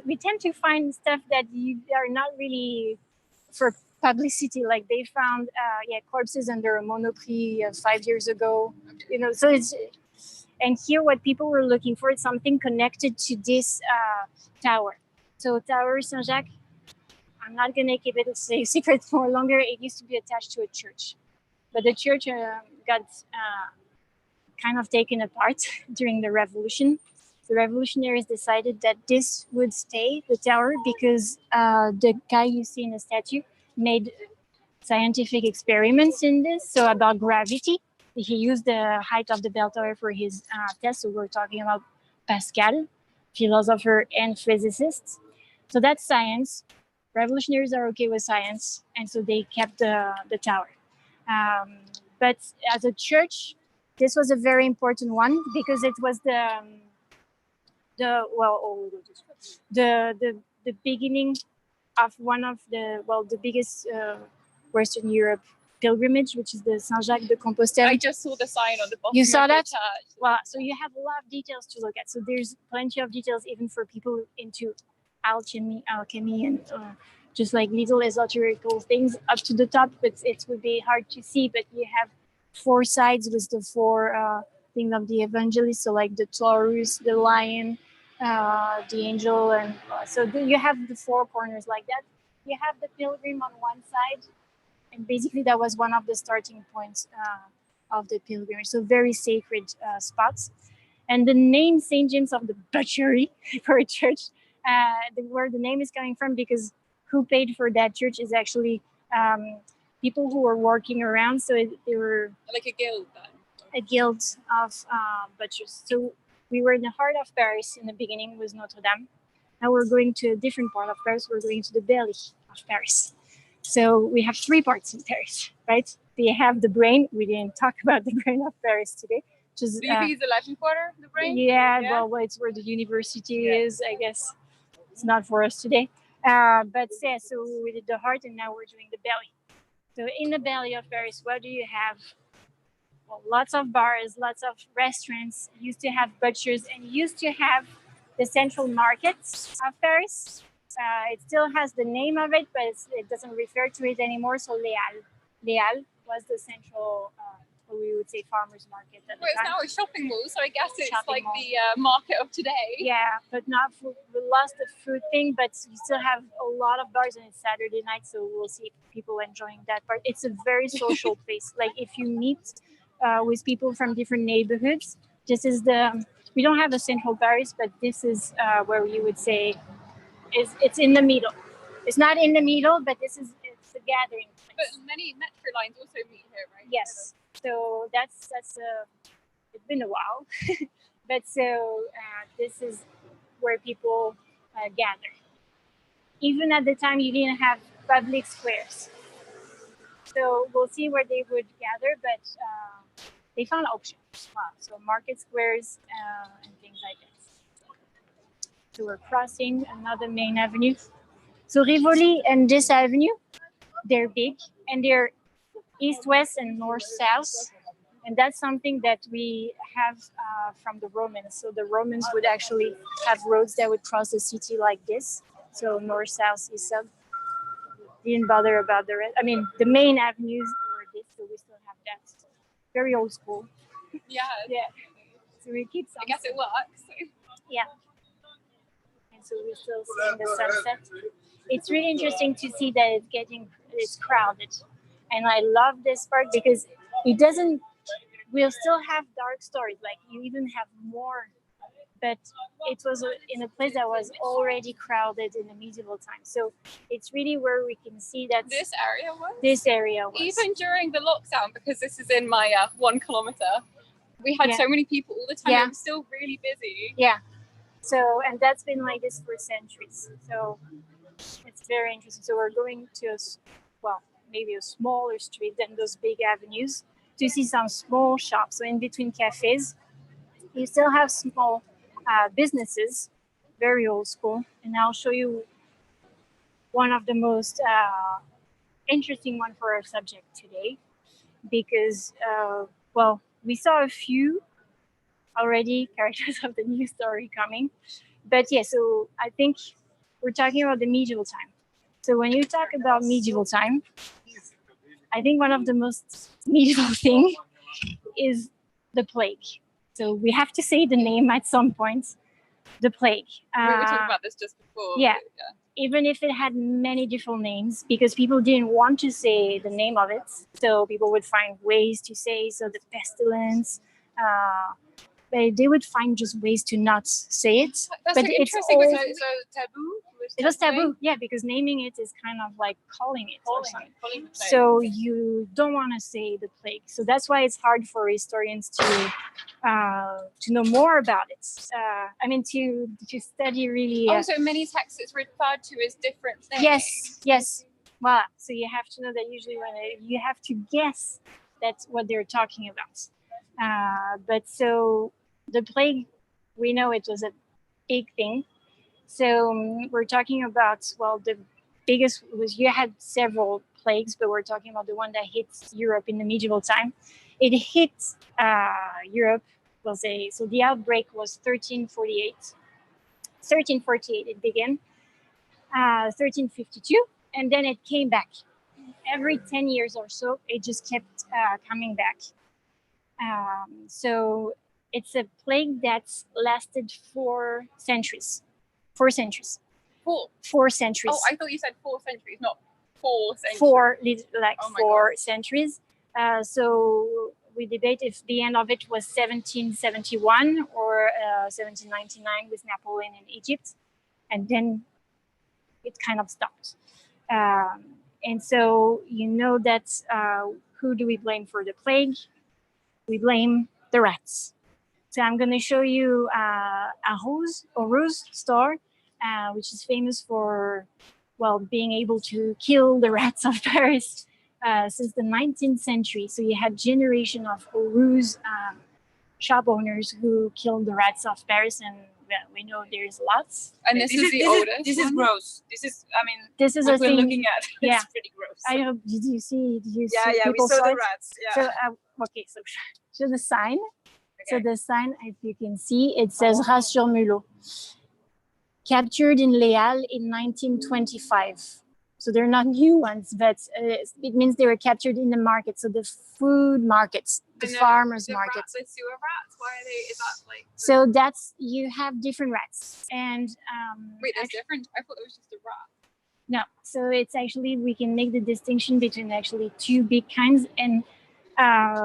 we tend to find stuff that you are not really for publicity. Like they found corpses under a Monoprix 5 years ago. So it's. And here, what people were looking for is something connected to this tower. So Tower Saint-Jacques, I'm not going to keep it a secret for longer. It used to be attached to a church. But the church got kind of taken apart during the revolution. The revolutionaries decided that this would stay, the tower, because the guy you see in the statue made scientific experiments in this, so about gravity. He used the height of the bell tower for his test. So we're talking about Pascal, philosopher and physicist. So that's science. Revolutionaries are okay with science, and so they kept the tower. But as a church, this was a very important one because it was the beginning of one of the biggest Western Europe pilgrimage, which is the Saint-Jacques de Compostelle. I just saw the sign on the bottom. You saw that? Church. Well, so you have a lot of details to look at. So there's plenty of details even for people into alchemy, and just like little esoterical things up to the top, but it would be hard to see. But you have 4 sides with the 4 things of the evangelist, so like the Taurus, the lion, the angel, and so you have the 4 corners like that. You have the pilgrim on one side, and basically that was one of the starting points of the pilgrimage. So very sacred spots. And the name St. James of the Butchery for a church, where the name is coming from, because who paid for that church is actually people who were working around. So they were like a guild then. A guild of butchers. So we were in the heart of Paris in the beginning with Notre-Dame. Now we're going to a different part of Paris. We're going to the belly of Paris. So we have 3 parts in Paris, right? We have the brain. We didn't talk about the brain of Paris today. Do you think it's the Latin Quarter, the brain? Yeah, well, it's where the university is, I guess. It's not for us today. But so we did the heart, and now we're doing the belly. So in the belly of Paris, what do you have? Well, lots of bars, lots of restaurants. Used to have butchers, and used to have the central markets of Paris. It still has the name of it, but it doesn't refer to it anymore. So Leal was the central, we would say, farmers market. Well, it's now a shopping mall, so I guess it's shopping like mall. The market of today. Yeah, but not for, we lost the food thing, but you still have a lot of bars, and it's Saturday night, so we'll see people enjoying that part. It's a very social place. Like if you meet with people from different neighborhoods, this is we don't have a central Paris, but this is where you would say it's in the middle. It's not in the middle, but it's a gathering place. But many metro lines also meet here, right? Yes. So that's it's been a while. But so this is where people gather. Even at the time, you didn't have public squares. So we'll see where they would gather, but they found options. So market squares and things like that. So we're crossing another main avenue. So Rivoli and this avenue, they're big and they're east-west and north-south. And that's something that we have from the Romans. So the Romans would actually have roads that would cross the city like this. So north, south, east, south. Didn't bother about the rest. I mean, the main avenues were this, so we still have that. Very old school. Yeah. Yeah. So we keep some. I guess it works. Yeah. And so we're still seeing the sunset. It's really interesting to see that it's crowded. And I love this part because it doesn't, we'll still have dark stories, like you even have more, but it was in a place that was already crowded in the medieval times. So it's really where we can see that this area was? Even during the lockdown, because this is in my 1 kilometer, we had so many people all the time. Yeah. It was still really busy. Yeah. So, and that's been like this for centuries. So it's very interesting. So we're going to maybe a smaller street than those big avenues to see some small shops. So in between cafes, you still have small businesses, very old school. And I'll show you one of the most interesting one for our subject today, because, we saw a few already characters of the new story coming. But yeah, so I think we're talking about the medieval time. So when you talk about medieval time, I think one of the most medieval thing is the plague. So we have to say the name at some point, the plague. We were talking about this just before. Yeah. Even if it had many different names, because people didn't want to say the name of it. So people would find ways to say, so the pestilence, but they would find just ways to not say it. That's but so it's interesting. all, So taboo? It was taboo, yeah, because naming it is kind of like calling it or something. So you don't want to say the plague. So that's why it's hard for historians to know more about it. To study really. Also, many texts it's referred to as different things. Yes. Voilà. So you have to know that usually you have to guess that's what they're talking about. But so the plague, we know it was a big thing. So we're talking about, the biggest was, you had several plagues, but we're talking about the one that hit Europe in the medieval time. It hit Europe, so the outbreak was 1348. 1348 it began, 1352, and then it came back. Every 10 years or so, it just kept coming back. So it's a plague that's lasted 4 centuries. 4 centuries. 4 centuries. Oh, I thought you said 4 centuries, not 4 centuries. 4 centuries. So we debate if the end of it was 1771 or 1799 with Napoleon in Egypt, and then it kind of stopped. And so you know that who do we blame for the plague? We blame the rats. So I'm going to show you a Rose store, which is famous for, being able to kill the rats of Paris since the 19th century. So you had generation of Rose shop owners who killed the rats of Paris, and we know there's lots. And this is the oldest. This is gross. This is a what thing we're looking at. Yeah. It's pretty gross. I hope. Did you see? Yeah, we saw the rats. Yeah. So show the sign. Okay. So the sign, if you can see, it says Rats sur Mulot. Captured in Les Halles in 1925. So they're not new ones, but it means they were captured in the market. So the food markets, the farmers' markets. The sewer rats, why are they? Is that like? So you have different rats, and wait, there's different. I thought it was just a rat. No, so it's actually, we can make the distinction between actually 2 big kinds, and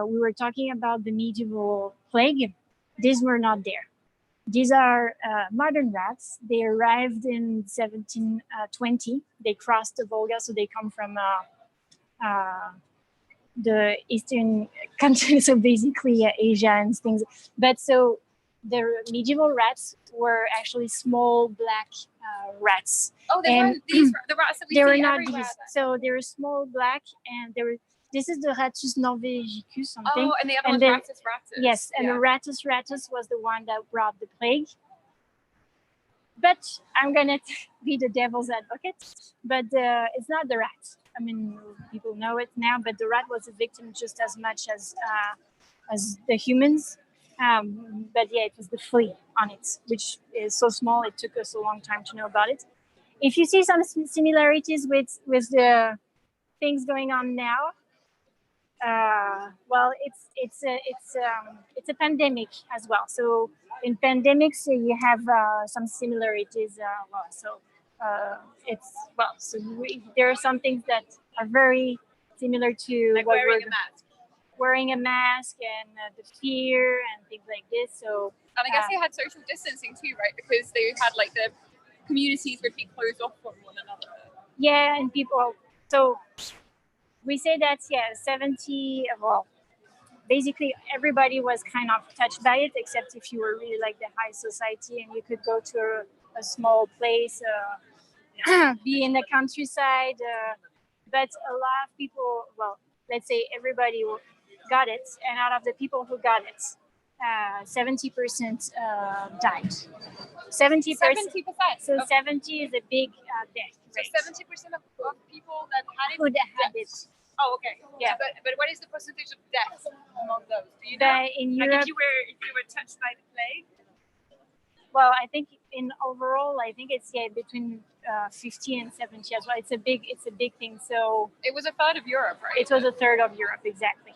we were talking about the medieval plague. These were not there. These are modern rats. They arrived in 1720. They crossed the Volga, so they come from the eastern countries, so basically Asia and things. But so the medieval rats were actually small black rats. Oh, they weren't these the rats that we They were see not everywhere. these. So they were small black, and they were. This is the Rattus norvegicus, something. Oh, and the other And one's then- Rattus rattus. Yes, and the Rattus rattus was the one that brought the plague. But I'm gonna be the devil's advocate. But it's not the rat. I mean, people know it now, but the rat was a victim just as much as the humans. But yeah, it was the flea on it, which is so small. It took us a long time to know about it. If you see some similarities with the things going on now, well, it's a pandemic as well. So in pandemics, you have some similarities. There are some things that are very similar to Like what wearing a mask. wearing a mask and the fear and things like this. So And I guess they had social distancing too, right? Because they had like the communities would be closed off from one another. yeah, and people. So we say that 70. Well, basically everybody was kind of touched by it, except if you were really like the high society and you could go to a small place, be in the countryside. But a lot of people, well, let's say everybody got it, and out of the people who got it, 70% died. 70%. 70%. So 70 is a big death rate. So 70% of people that had it. Who had it? Oh, okay. Yeah. But what is the percentage of deaths among those? Do you know? But in Like Europe, if you were touched by the plague. well, I think in overall, I think it's between 50 and 70 as well. It's a big thing. So It was a third of Europe, right? it was a third of Europe exactly.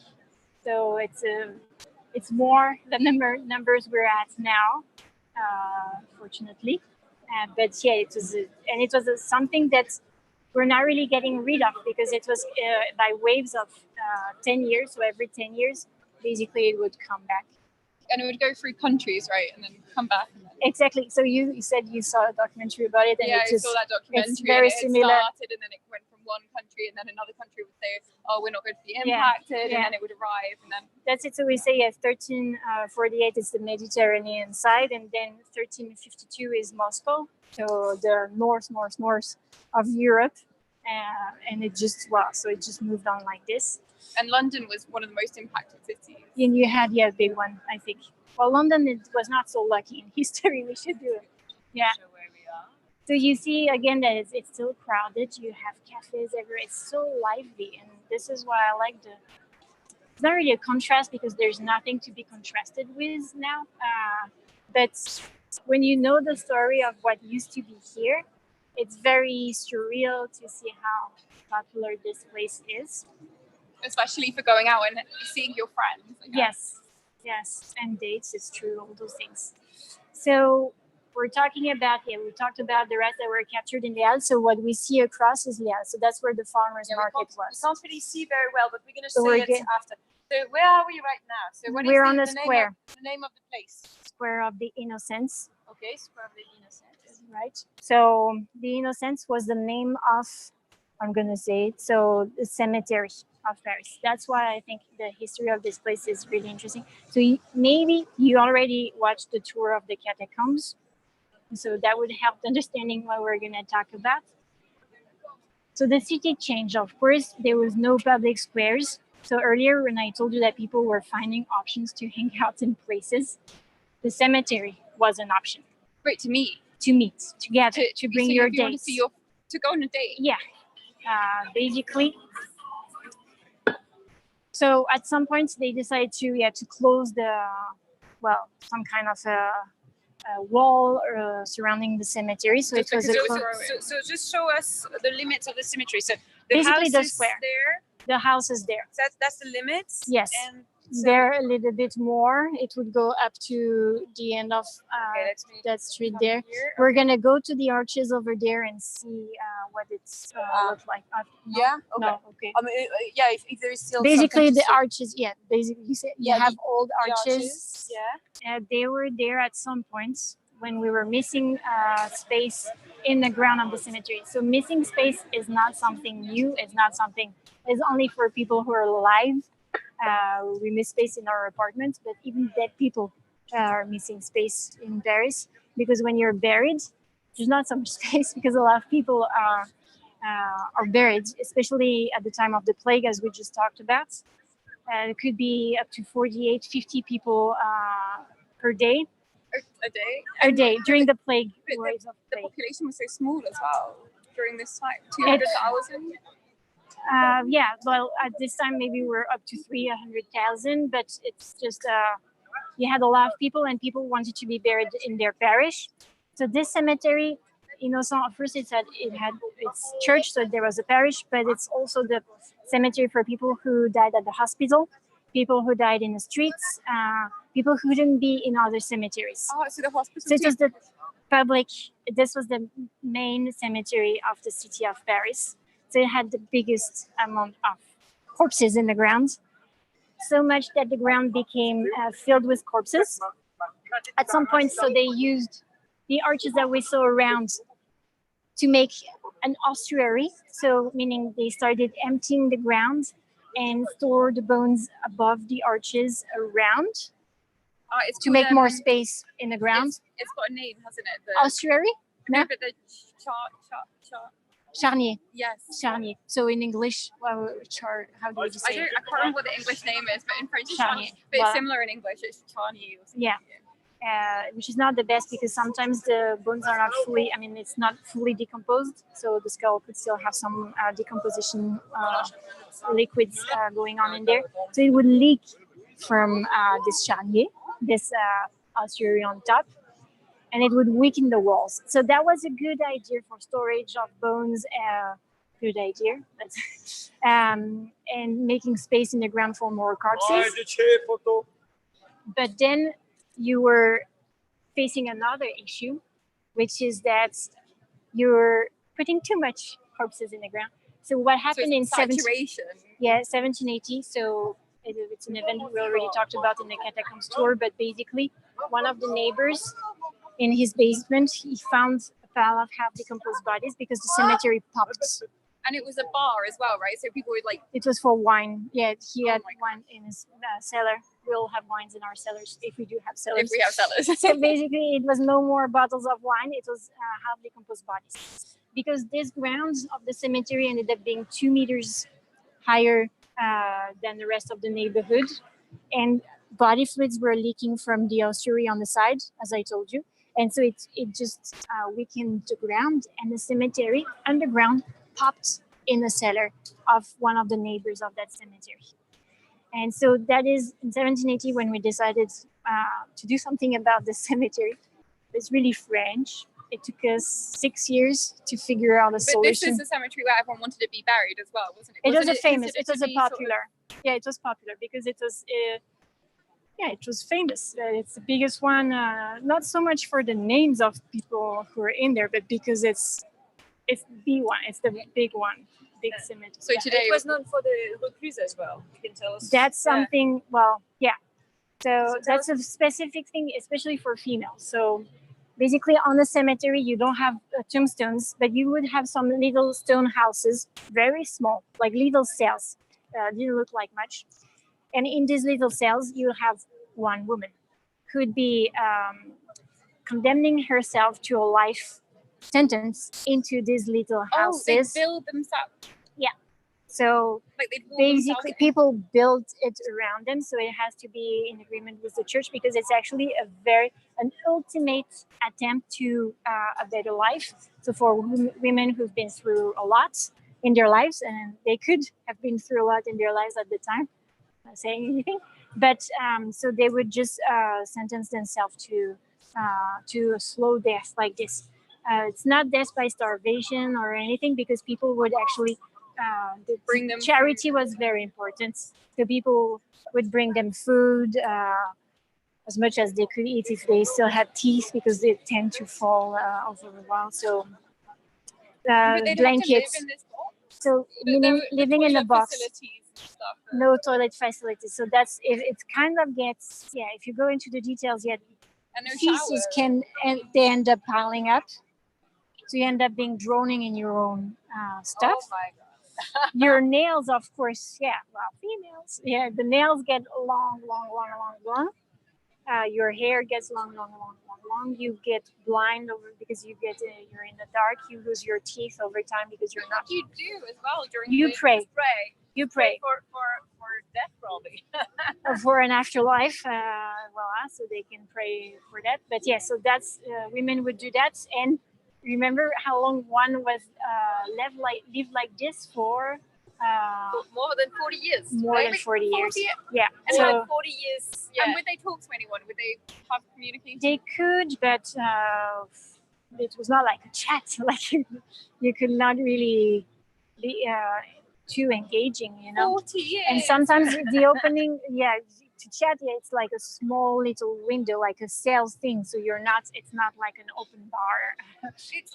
So it's more the numbers we're at now, fortunately. But yeah, it was something that we're not really getting rid of because it was by waves of 10 years. So every 10 years, basically it would come back. And it would go through countries, right? And then come back. And then... Exactly. So you said you saw a documentary about it, and yeah, it just, I saw that documentary. it's very and it similar. started, and then it went from one country, and then another country would say, "Oh, we're not going to be impacted," and then it would arrive, and then that's it. So we say 1348 is the Mediterranean side, and then 1352 is Moscow, so the north of Europe, and it just so it just moved on like this. And London was one of the most impacted cities. And you had a big one, I think. Well, London was not so lucky in history. We should do it. Yeah. Where we are. So you see again that it's still crowded. You have cafes everywhere. It's so lively, and this is why I like it's not really a contrast because there's nothing to be contrasted with now. But when you know the story of what used to be here, it's very surreal to see how popular this place is. Especially for going out and seeing your friends. Yes, and dates. It's true, all those things. So we talked about the rats that were captured in Leal. So what we see across is Leal. So that's where the farmers market was. We can't really see very well, but we're going to So say it after. So where are we right now? So what is We're on the name square. the name of the place? Square of the Innocents. Okay, Square of the Innocents. Right. So the Innocents was the name of, I'm going to say it, so the cemetery of Paris. That's why I think the history of this place is really interesting. So maybe you already watched the tour of the catacombs. So that would help understanding what we're going to talk about. So the city changed. Of course, there was no public squares. So earlier when I told you that people were finding options to hang out in places, the cemetery was an option. Great to meet. To meet, to gather, to bring your dates. To go on a date. Yeah. Basically. So at some point they decided to close some kind of a wall surrounding the cemetery. So it was so just show us the limits of the cemetery. So basically the the square. There. The house is there. So that's the limits. Yes. And there a little bit more. It would go up to the end of that street there. We're gonna go to the arches over there and see what it's looks like. Yeah. Okay. No. Okay. I mean, if there is still basically the arches. Yeah. Basically, you have old arches. Yeah. They were there at some point when we were missing space in the ground of the cemetery. So missing space is not something new. It's not something. It's only for people who are alive. We miss space in our apartments, but even dead people are missing space in Paris, because when you're buried, there's not so much space because a lot of people are buried, especially at the time of the plague, as we just talked about. It could be up to 48, 50 people per day. A day during the plague. The population was so small as well during this time, 200,000. Yeah, well, at this time maybe we're up to 300,000, but it's just you had a lot of people, and people wanted to be buried in their parish. So this cemetery, Innocent, at first it had its church, so there was a parish, but it's also the cemetery for people who died at the hospital, people who died in the streets, people who couldn't be in other cemeteries. Oh, so the hospital. So it was the public. This was the main cemetery of the city of Paris. So it had the biggest amount of corpses in the ground, so much that the ground became filled with corpses. At some point, so they used the arches that we saw around to make an ossuary. So meaning they started emptying the ground and store the bones above the arches around to make more space in the ground. It's got a name, hasn't it? The ossuary? No, but the charnier. Yes. Charnier. So in English, well, how do you say it? I can't remember what the English name is, but in French it's Charnier. But Well, it's similar in English. It's charnier. Yeah. Which is not the best because sometimes the bones are not fully, it's not fully decomposed. So the skull could still have some decomposition liquids going on in there. So it would leak from this charnier, this ossuary on top, and it would weaken the walls. So that was a good idea for storage of bones. Good idea. And making space in the ground for more corpses. But then you were facing another issue, which is that you're putting too much corpses in the ground. So what happened in 1780? So it's an event we already talked about in the catacombs tour, but basically one of the neighbors in his basement, he found a pile of half decomposed bodies because the cemetery popped. And it was a bar as well, right? So people would It was for wine. Yeah, he had wine in his cellar. We'll have wines in our cellars if we do have cellars. If we have cellars. So basically, it was no more bottles of wine. It was half decomposed bodies. Because this ground of the cemetery ended up being 2 meters higher than the rest of the neighborhood. And body fluids were leaking from the ossuary on the side, as I told you. And so it just weakened the ground, and the cemetery underground popped in the cellar of one of the neighbors of that cemetery. And so that is in 1780 when we decided to do something about the cemetery. It's really French. It took us 6 years to figure out a solution. But this is the cemetery where everyone wanted to be buried as well, wasn't it? It was a popular. Yeah, it was popular because it was it was famous. It's the biggest one, not so much for the names of people who are in there, but because it's the one. It's the big one, big cemetery. So today it was known for the recluse as well. You can tell us. That's something. Well, yeah. So that's a specific thing, especially for females. So basically, on the cemetery, you don't have tombstones, but you would have some little stone houses, very small, like little cells. Didn't look like much. And in these little cells, you have one woman who would be condemning herself to a life sentence into these little houses. Oh, they build themselves. Yeah. So basically, people build it around them. So it has to be in agreement with the church because it's actually an ultimate attempt to a better life. So for women who've been through a lot in their lives, and they could have been through a lot in their lives at the time, not saying anything, but so they would just sentence themselves to a slow death like this. It's not death by starvation or anything because people would actually bring them. Charity was very important. So people would bring them food as much as they could eat if they still had teeth because they tend to fall over a while. So blankets. So meaning living in a box. No toilet facilities. So that's it kind of gets if you go into the details, and no feces they end up piling up. So you end up being drowning in your own stuff. Oh my God. Your nails, of course, females. Yeah, the nails get long. Your hair gets long. You get blind because you're in the dark. You lose your teeth over time because you're not. What you do as well during You pray. You pray for death, probably. or for an afterlife. So they can pray for that. But yeah, so that's women would do that. And remember how long one was live like this for? More than 40 years. More than 40 years. Yeah. And So like 40 years. Yeah. And would they talk to anyone? Would they have communication? they could, but it was not like a chat. Like you could not really be too engaging, 40 years. And sometimes the opening, to chat, it's like a small little window, like a sales thing. So it's not like an open bar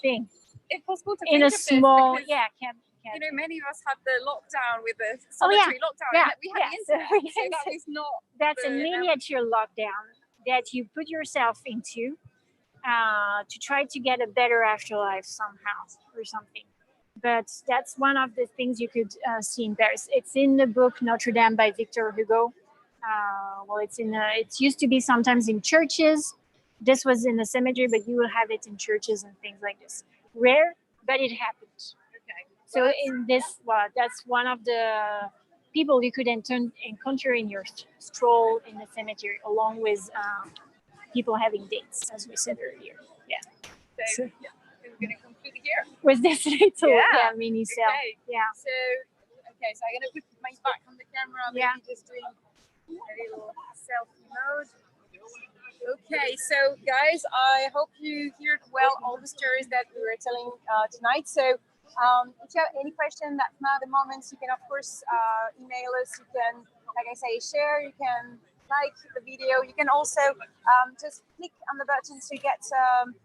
thing. It's possible to In a think of this small, because, many of us had the lockdown with the solitary lockdown. Yeah, And we had the internet, so that was not. That's a miniature lockdown that you put yourself into to try to get a better afterlife somehow or something. But that's one of the things you could see in Paris. It's in the book Notre-Dame by Victor Hugo. It used to be sometimes in churches. This was in the cemetery, but you will have it in churches and things like this. Rare, but it happened. Okay. So that's one of the people you could encounter in your stroll in the cemetery, along with people having dates, as we said earlier. Yeah. So we're going to conclude here. With this little mini cell. Okay. Yeah. So I'm going to put my back on the camera. Maybe just doing a little selfie mode. Okay, so guys, I hope you heard well all the stories that we were telling tonight. So if you have any question, that's now the moment. You can, of course, email us. You can, like I say, share. You can like the video. You can also just click on the button to get,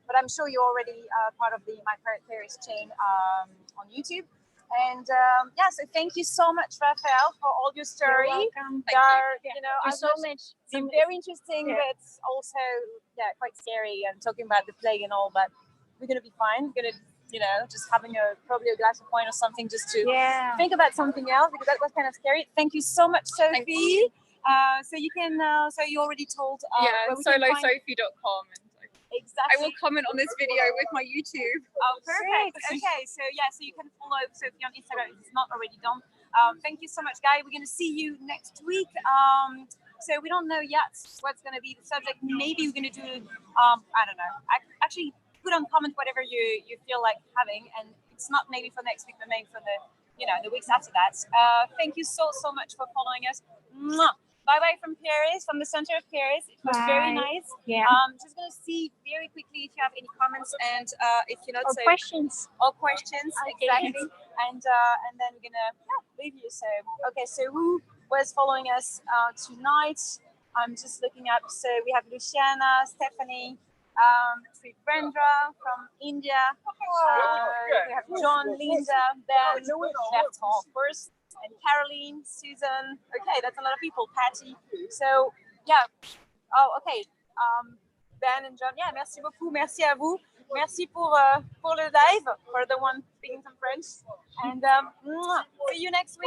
but I'm sure you're already part of the My Paris chain on YouTube. And so thank you so much, Raphaëlle, for all your stories. You're welcome. There's so much. been very interesting, but also quite scary, and talking about the plague and all. But we're gonna be fine. We're gonna, just having probably a glass of wine or something, just to think about something else, because that was kind of scary. Thank you so much, Sophie. So you can, so you already told. solosophie.com. Exactly. I will comment on this video with my YouTube. Oh, perfect. Okay, so you can follow Sophie on Instagram if it's not already done. Thank you so much, guys. We're going to see you next week. So we don't know yet what's going to be the subject. Maybe we're going to do, I don't know. Actually, put on comment whatever you feel like having, and it's not maybe for next week, but maybe for the weeks after that. Thank you so much for following us. Mwah. Bye-bye from Paris, from the center of Paris. It was very nice. Yeah. Just going to see very quickly if you have any comments, and if you're not, questions. Or questions, exactly. And then we're going to leave you. So, so who was following us tonight? I'm just looking up. So we have Luciana, Stephanie, Brenda from India. We have John, Linda, Ben, Bertrand, of course. And Caroline, Susan. Okay, that's a lot of people. Patty. So, Oh, okay. Ben and John. Yeah, merci beaucoup. Merci à vous. Merci pour le live, for the one speaking some French. And see you next week.